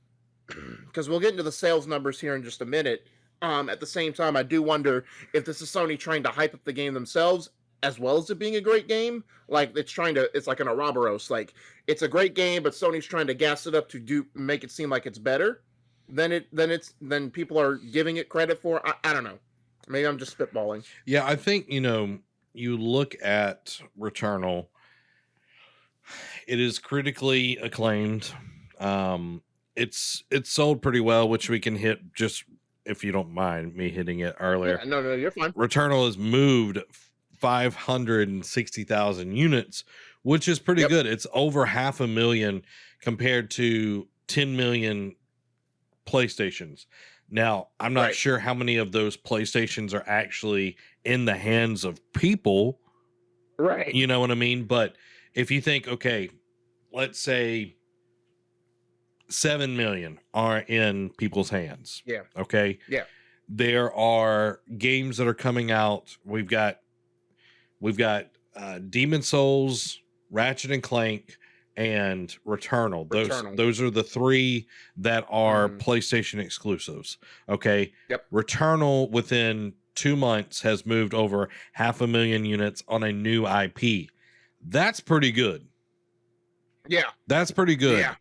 because we'll get into the sales numbers here in just a minute. At the same time, I do wonder if this is Sony trying to hype up the game themselves, as well as it being a great game. Like it's like an Ouroboros. Like it's a great game, but Sony's trying to gas it up to make it seem like it's better than people are giving it credit for. I don't know. Maybe I'm just spitballing. Yeah, I think you look at Returnal. It is critically acclaimed. It's sold pretty well, which we can hit just if you don't mind me hitting it earlier. Yeah, no, you're fine. Returnal has moved 560,000 units, which is pretty Yep. good. It's over 500,000 compared to 10 million PlayStations. Now, I'm not Right. sure how many of those PlayStations are actually in the hands of people. Right. You know what I mean? But if you think, okay, let's say 7 million are in people's hands. Yeah. Okay. Yeah. There are games that are coming out. We've got Demon Souls, Ratchet and Clank, and Returnal. Returnal. Those are the three that are Mhm. PlayStation exclusives. Okay. Yep. Returnal within 2 months has moved over 500,000 units on a new IP. That's pretty good. Yeah. That's pretty good. Yeah.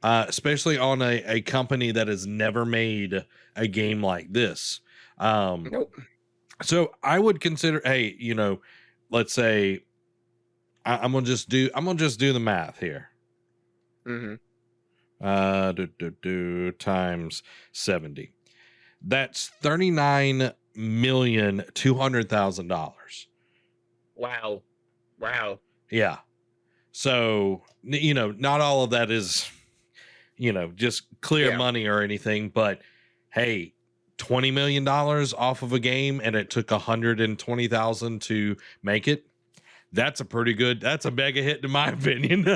Especially on a company that has never made a game like this. Nope. So I would consider, hey, let's say I'm gonna just do the math here. Mm-hmm. Times 70. That's $39,200,000. Wow. Wow. Yeah. So not all of that is just clear Yeah. money or anything, but hey, $20 million off of a game and it took 120,000 to make it. That's a mega hit in my opinion.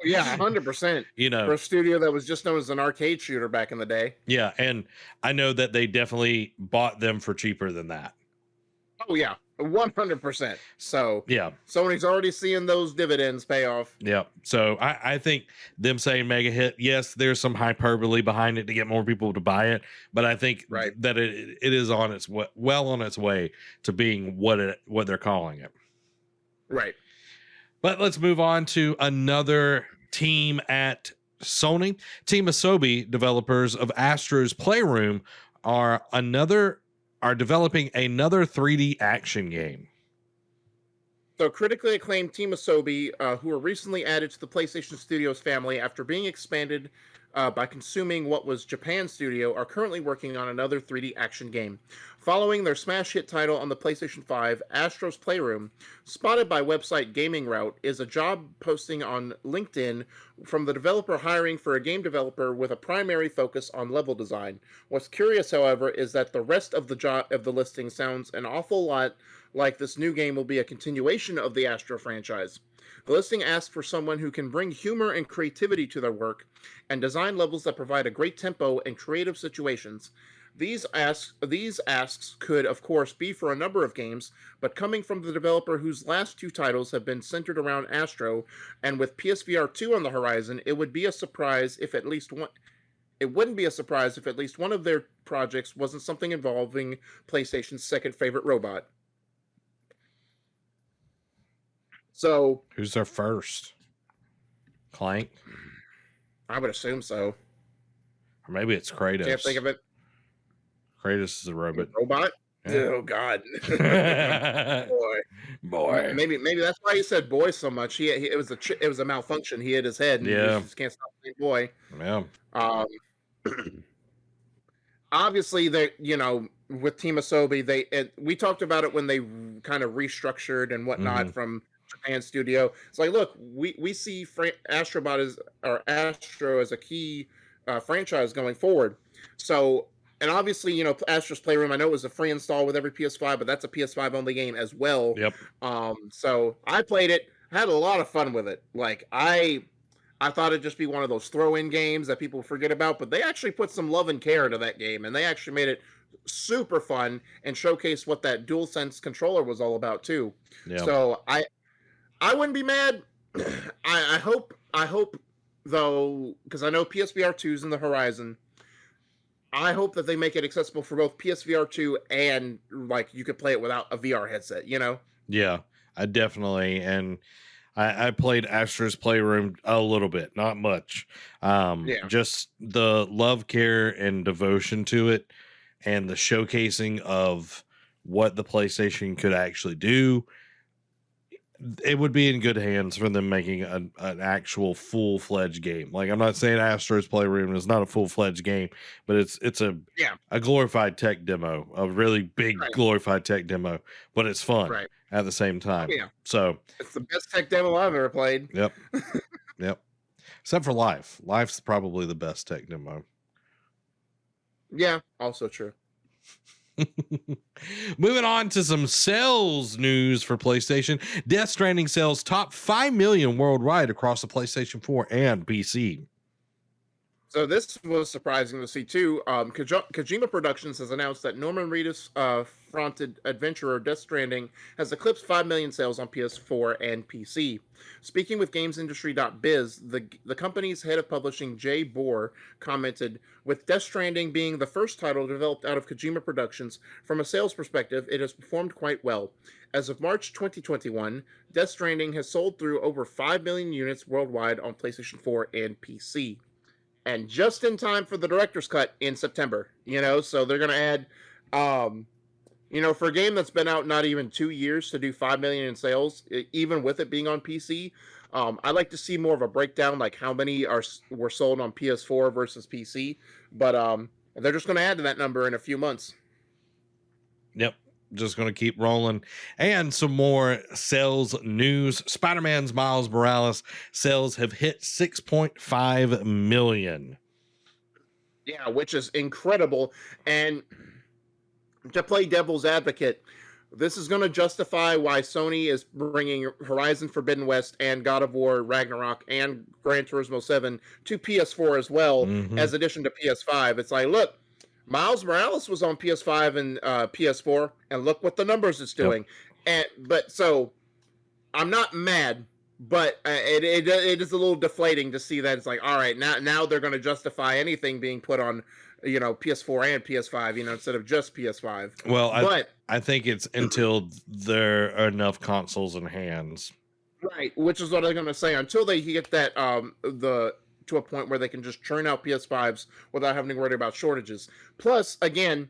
Yeah, 100%. For a studio that was just known as an arcade shooter back in the day. Yeah, and I know that they definitely bought them for cheaper than that. Oh yeah, 100%. So yeah, Sony's already seeing those dividends pay off. Yeah. So I think them saying mega hit, yes, there's some hyperbole behind it to get more people to buy it, but I think that it is on its on its way to being what they're calling it. Right. But let's move on to another team at Sony. Team Asobi, developers of Astro's Playroom, are developing another 3D action game. So critically acclaimed Team Asobi, who were recently added to the PlayStation Studios family after being expanded by consuming what was Japan Studio, are currently working on another 3D action game. Following their smash hit title on the PlayStation 5, Astro's Playroom, spotted by website Gaming Route, is a job posting on LinkedIn from the developer hiring for a game developer with a primary focus on level design. What's curious, however, is that the rest of the listing sounds an awful lot like this new game will be a continuation of the Astro franchise. The listing asks for someone who can bring humor and creativity to their work and design levels that provide a great tempo and creative situations. These asks could, of course, be for a number of games, but coming from the developer whose last two titles have been centered around Astro, and with PSVR 2 on the horizon, it wouldn't be a surprise if at least one of their projects wasn't something involving PlayStation's second favorite robot. So, who's their first? Clank? I would assume so. Or maybe it's Kratos. Can't think of it. Kratos is a robot. Robot? Yeah. Oh God. Boy. Maybe that's why he said boy so much. It was a malfunction. He hit his head and he just can't stop saying boy. Yeah. Obviously they, with Team Asobi, we talked about it when they kind of restructured and whatnot from Japan Studio. It's like, look, we see Astro as a key franchise going forward. So, and obviously, Astro's Playroom, I know it was a free install with every PS5, but that's a PS5 only game as well. Yep. So I played it, had a lot of fun with it. Like I thought it'd just be one of those throw-in games that people forget about, but they actually put some love and care into that game, and they actually made it super fun and showcased what that DualSense controller was all about too. Yep. So I wouldn't be mad. I hope though, because I know PSVR 2 is in the horizon. I hope that they make it accessible for both PSVR 2 and like you could play it without a VR headset, Yeah, I definitely. And I played Astro's Playroom a little bit, not much. Just the love, care, and devotion to it, and the showcasing of what the PlayStation could actually do. it would be in good hands for them making an actual full-fledged game. Like, I'm not saying Astro's Playroom is not a full-fledged game, but it's Yeah, a glorified tech demo, a really big right, glorified tech demo, but it's fun right. at the same Oh time. yeah, So, it's the best tech demo I've ever played. yep, yep. Except for Life. Life's probably the best tech demo. Yeah, also true. Moving on to some sales news for PlayStation. Death Stranding sales top 5 million worldwide across the PlayStation 4 and PC. So this was surprising to see too. Kojima Productions has announced that Norman Reedus fronted adventurer Death Stranding has eclipsed 5 million sales on PS4 and PC. Speaking with GamesIndustry.biz, the company's head of publishing Jay Bohr commented, "With Death Stranding being the first title developed out of Kojima Productions, from a sales perspective, it has performed quite well. As of March 2021, Death Stranding has sold through over 5 million units worldwide on PlayStation 4 and PC." And just in time for the director's cut in September. So they're going to add, for a game that's been out not even 2 years to do 5 million in sales, even with it being on PC. I'd like to see more of a breakdown, like how many were sold on PS4 versus PC. But they're just going to add to that number in a few months. Yep. Just going to keep rolling. And some more sales news. Spider-Man's Miles Morales sales have hit 6.5 million. Yeah, which is incredible. And to play devil's advocate, this is going to justify why Sony is bringing Horizon Forbidden West and God of War Ragnarok and Gran Turismo 7 to PS4 as well, as addition to PS5. It's like, look, Miles Morales was on PS5 and PS4, and look what the numbers it's doing. Yep. But so I'm not mad, but it is a little deflating to see that it's like, all right, now they're going to justify anything being put on, PS4 and PS5, instead of just PS5. Well, I think it's until there are enough consoles in hands. Right, which is what I'm going to say. Until they get that to a point where they can just churn out PS5s without having to worry about shortages. Plus, again,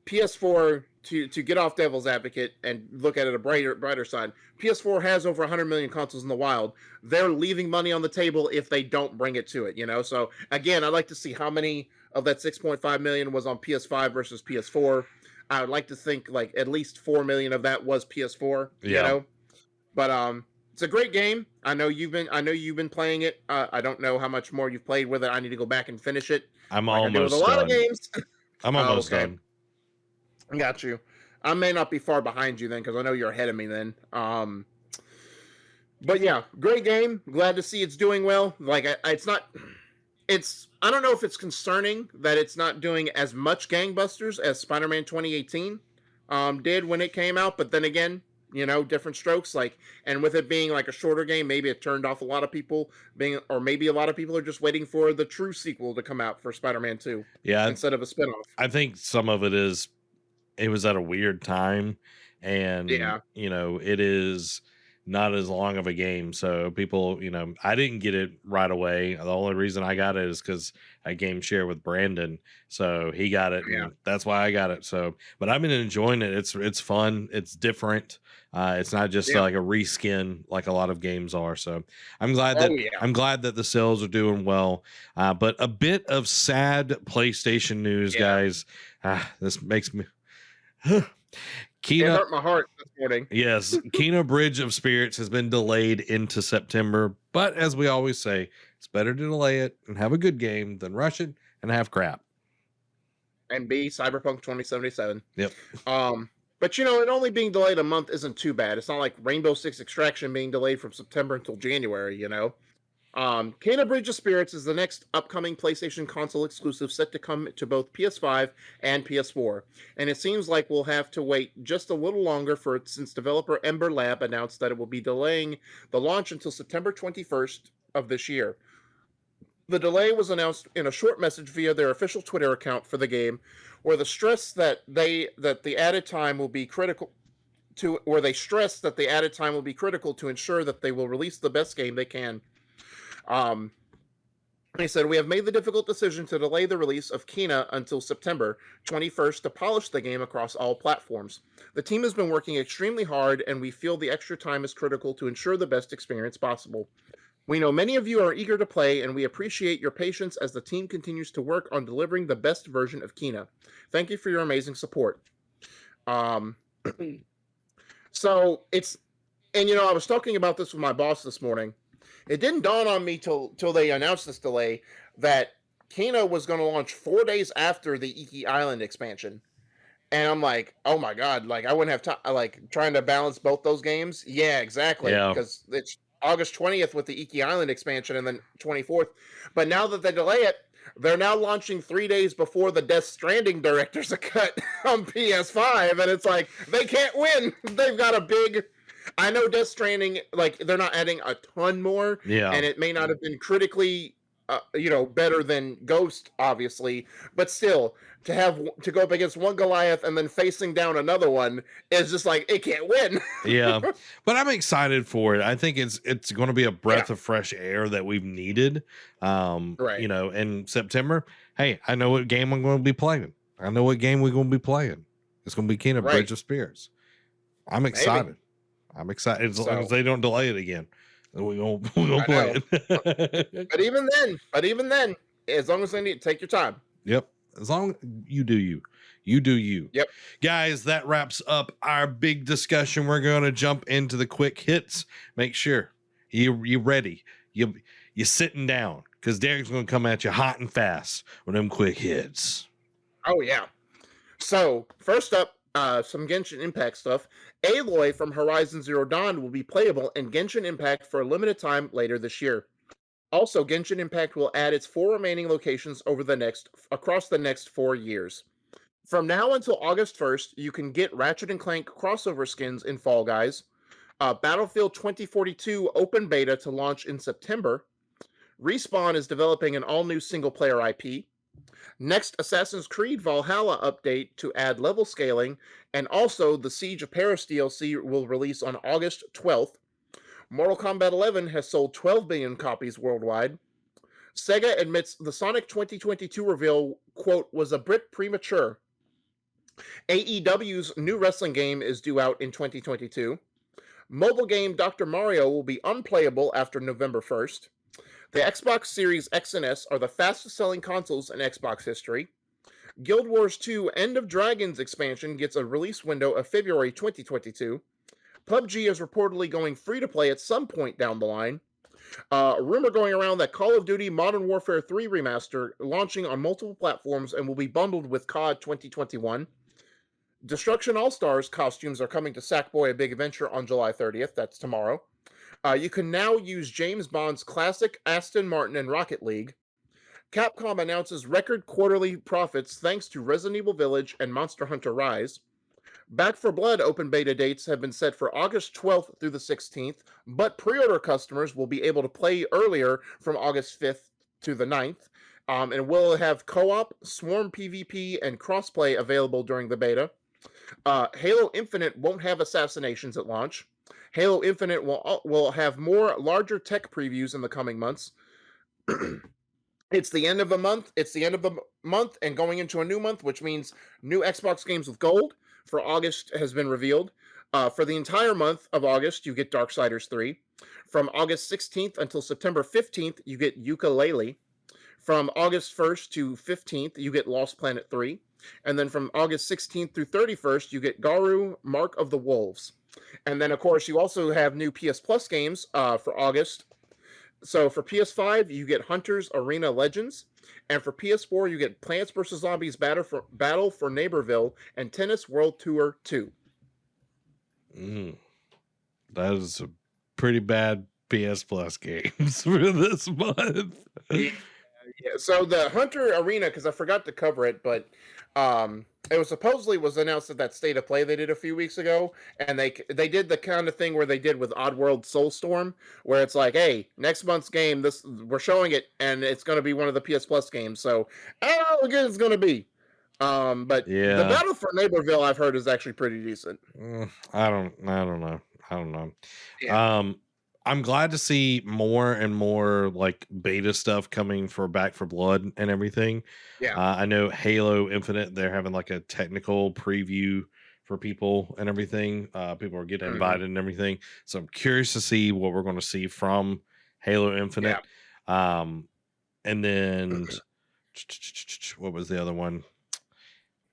PS4, to get off devil's advocate and look at it a brighter side, PS4 has over 100 million consoles in the wild. They're leaving money on the table if they don't bring it to it, So again, I'd like to see how many of that 6.5 million was on PS5 versus PS4. I would like to think like at least 4 million of that was PS4, But it's a great game. I know you've been playing it. I don't know how much more you've played with it. I need to go back and finish it. I'm almost done. A lot of games. I'm almost done. Got you. I may not be far behind you then, because I know you're ahead of me then. But yeah, great game. Glad to see it's doing well. Like it's not. I don't know if it's concerning that it's not doing as much gangbusters as Spider-Man 2018 did when it came out. But then again, different strokes. And with it being like a shorter game, maybe it turned off a lot of people. Or maybe a lot of people are just waiting for the true sequel to come out for Spider-Man 2. Yeah, instead of a spinoff. I think some of it is. It was at a weird time, and it is not as long of a game, so people, I didn't get it right away. The only reason I got it is because I game share with Brandon, so he got it, and that's why I got it. So, but I've been enjoying it. It's fun. It's different. It's not just like a reskin like a lot of games are. So I'm glad that the sales are doing well. But a bit of sad PlayStation news, guys. This makes me. It hurt my heart this morning. Yes, Kena Bridge of Spirits has been delayed into September, but as we always say, it's better to delay it and have a good game than rush it and have crap. And be Cyberpunk 2077. Yep. But it only being delayed a month isn't too bad. It's not like Rainbow Six Extraction being delayed from September until January, Kena Bridge of Spirits is the next upcoming PlayStation console exclusive set to come to both PS5 and PS4, and it seems like we'll have to wait just a little longer since developer Ember Lab announced that it will be delaying the launch until September 21st of this year. The delay was announced in a short message via their official Twitter account for the game, where they stress that the added time will be critical to ensure that they will release the best game they can. He said, "We have made the difficult decision to delay the release of Kena until September 21st to polish the game across all platforms. The team has been working extremely hard, and we feel the extra time is critical to ensure the best experience possible. We know many of you are eager to play, and we appreciate your patience as the team continues to work on delivering the best version of Kena. Thank you for your amazing support." Um, so it's, and I was talking about this with my boss this morning. It didn't dawn on me till they announced this delay that Kena was going to launch 4 days after the Iki Island expansion. And I'm like, oh my god, like I wouldn't have time, like trying to balance both those games. Yeah, exactly, Yeah. because it's August 20th with the Iki Island expansion, and then 24th. But now that they delay it, they're now launching 3 days before the Death Stranding director's cut on PS5, and it's like they can't win. They've got a big. I know Death Stranding, like they're not adding a ton more, Yeah. and it may not have been critically, better than Ghost, obviously, but still to go up against one Goliath and then facing down another one is just like it can't win. Yeah. But I'm excited for it. I think it's going to be a breath Yeah. of fresh air that we've needed. Right. In September. Hey, I know what game I'm going to be playing. I know what game we're going to be playing. It's going to be Kena Right. Bridge of Spirits. I'm excited. I'm excited as long as they don't delay it again. We're gonna play it. But even then, as long as they need, take your time. Yep. As long as you do you. Yep. Guys, that wraps up our big discussion. We're going to jump into the quick hits. Make sure you ready. You sitting down because Derek's going to come at you hot and fast with them quick hits. Oh yeah. So first up, some Genshin Impact stuff. Aloy from Horizon Zero Dawn will be playable in Genshin Impact for a limited time later this year. Also, Genshin Impact will add its 4 remaining locations across the next 4 years. From now until August 1st, you can get Ratchet and Clank crossover skins in Fall Guys. Battlefield 2042 open beta to launch in September. Respawn is developing an all-new single-player IP. Next, Assassin's Creed Valhalla update to add level scaling, and also the Siege of Paris DLC will release on August 12th. Mortal Kombat 11 has sold 12 billion copies worldwide. Sega admits the Sonic 2022 reveal, quote, was a bit premature. AEW's new wrestling game is due out in 2022. Mobile game Dr. Mario will be unplayable after November 1st. The Xbox Series X and S are the fastest selling consoles in Xbox history. Guild Wars 2 End of Dragons expansion gets a release window of February 2022. PUBG is reportedly going free to play at some point down the line. A rumor going around that Call of Duty Modern Warfare 3 Remaster launching on multiple platforms and will be bundled with COD 2021. Destruction All-Stars costumes are coming to Sackboy: A Big Adventure on July 30th. That's tomorrow. You can now use James Bond's classic Aston Martin in Rocket League. Capcom announces record quarterly profits thanks to Resident Evil Village and Monster Hunter Rise. Back 4 Blood open beta dates have been set for August 12th through the 16th, but pre-order customers will be able to play earlier from August 5th to the 9th, and will have co-op, swarm PvP, and crossplay available during the beta. Halo Infinite won't have assassinations at launch. Halo Infinite will have more larger tech previews in the coming months. It's the end of the month and going into a new month, which means new Xbox games with gold for August has been revealed. For the entire month of August, you get Darksiders 3. From August 16th until September 15th, you get Yooka-Laylee. From August 1st to 15th, you get Lost Planet 3. And then from August 16th through 31st, you get Garu, Mark of the Wolves. And then, of course, you also have new PS Plus games for August. So for PS5, you get Hunters Arena Legends. And for PS4, you get Plants vs. Zombies Battle for Neighborville and Tennis World Tour 2. That is a pretty bad PS Plus games for this month. Yeah, so the Hunter Arena, because I forgot to cover it, but it was supposedly announced at that State of Play they did a few weeks ago, and they did the kind of thing where they did with Oddworld Soulstorm, where it's like, hey, next month's game, we're showing it, and it's going to be one of the PS Plus games. So I don't know how good it's going to be. But yeah, the Battle for Neighborville I've heard is actually pretty decent. I don't know. Yeah. I'm glad to see more and more like beta stuff coming for Back for Blood and everything. Yeah. I know Halo Infinite, they're having like a technical preview for people and everything. People are getting Mhm. invited and everything. So I'm curious to see what we're going to see from Halo Yeah. Infinite. And then what was the other one?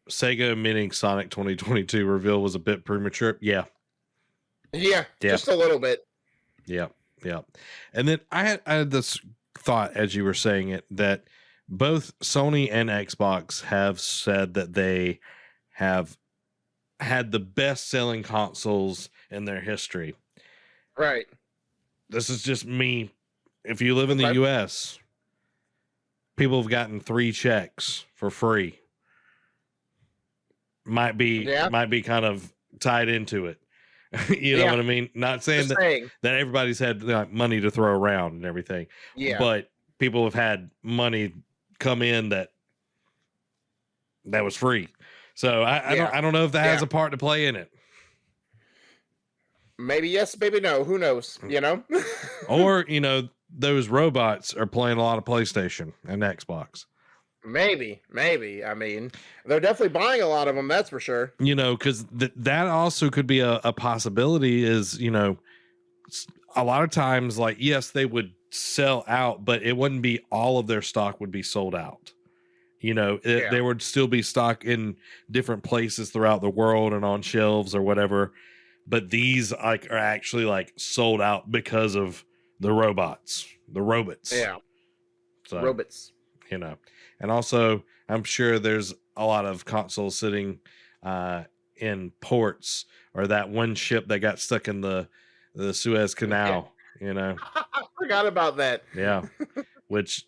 Sega admitting Sonic 2022 reveal was a bit premature. Yeah. Yeah, Yeah. just a little bit. Yeah. Yeah. And then I had this thought as you were saying it that both Sony and Xbox have said that they have had the best selling consoles in their history. Right. This is just me. If you live in the Okay. US, people have gotten 3 checks for free. Might be Yeah. kind of tied into it. You know Yeah. what I mean? Not saying Just that saying. everybody's had like money to throw around and everything, Yeah. but people have had money come in that was free. So I Yeah. don't know if that Yeah. has a part to play in it. Maybe yes, maybe no. Who knows? You know? Or, you know, those robots are playing a lot of PlayStation and Xbox. Maybe. I mean, they're definitely buying a lot of them, that's for sure. You know, because that also could be a possibility is, you know, a lot of times, like, yes, they would sell out, but it wouldn't be all of their stock would be sold out. You know, Yeah. there would still be stock in different places throughout the world and on shelves or whatever. But these like are actually like sold out because of the robots. Yeah. So, Robots. you know, and also I'm sure there's a lot of consoles sitting in ports, or that one ship that got stuck in the Suez Canal, you know. I forgot about that. Yeah. Which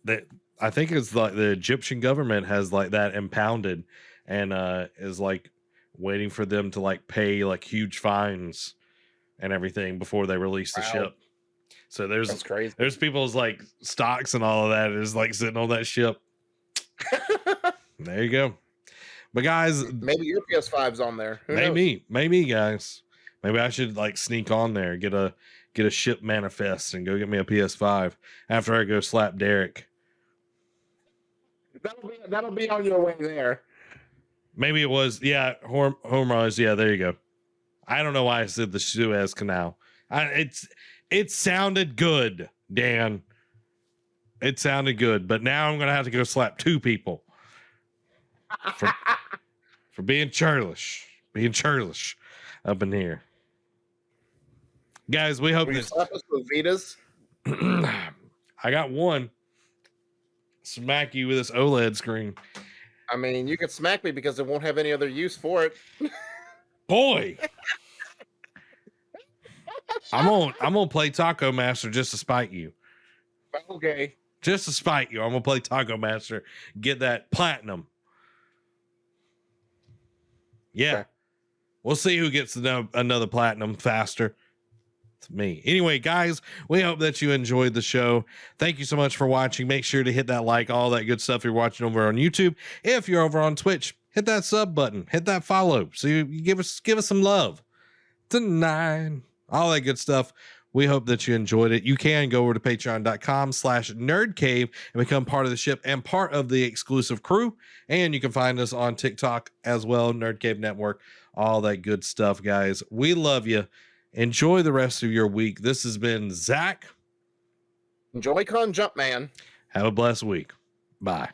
that I think it's like the Egyptian government has like that impounded and is like waiting for them to like pay like huge fines and everything before they release the Wow. ship. So That's crazy. there's people's like stocks and all of that is like sitting on that ship. There you go. But guys, Maybe your PS5's on there. Who knows? maybe guys, maybe I should like sneak on there, get a ship manifest and go get me a PS5 after I go slap Derek. That'll be on your way there. Maybe it was, yeah, Hormuz. Yeah, there you go. I don't know why I said the Suez Canal. It sounded good, Dan. It sounded good, but now I'm gonna have to go slap 2 people for being churlish up in here. Guys, we hope Will you that slap us with Vitas? I got one. Smack you with this OLED screen. I mean, you can smack me because it won't have any other use for it. Boy. I'm gonna play Taco Master just to spite you. Okay. Just to spite you. I'm gonna play Taco Master, get that platinum. Yeah. Okay. We'll see who gets another platinum faster. It's me. Anyway, guys, we hope that you enjoyed the show. Thank you so much for watching. Make sure to hit that like, all that good stuff you're watching over on YouTube. If you're over on Twitch, hit that sub button, hit that follow. So you give us some love tonight. All that good stuff. We hope that you enjoyed it. You can go over to patreon.com/nerdcave and become part of the ship and part of the exclusive crew. And you can find us on TikTok as well, Nerd Cave Network, all that good stuff, guys. We love you. Enjoy the rest of your week. This has been Zach. Joy-Con Jumpman. Have a blessed week. Bye.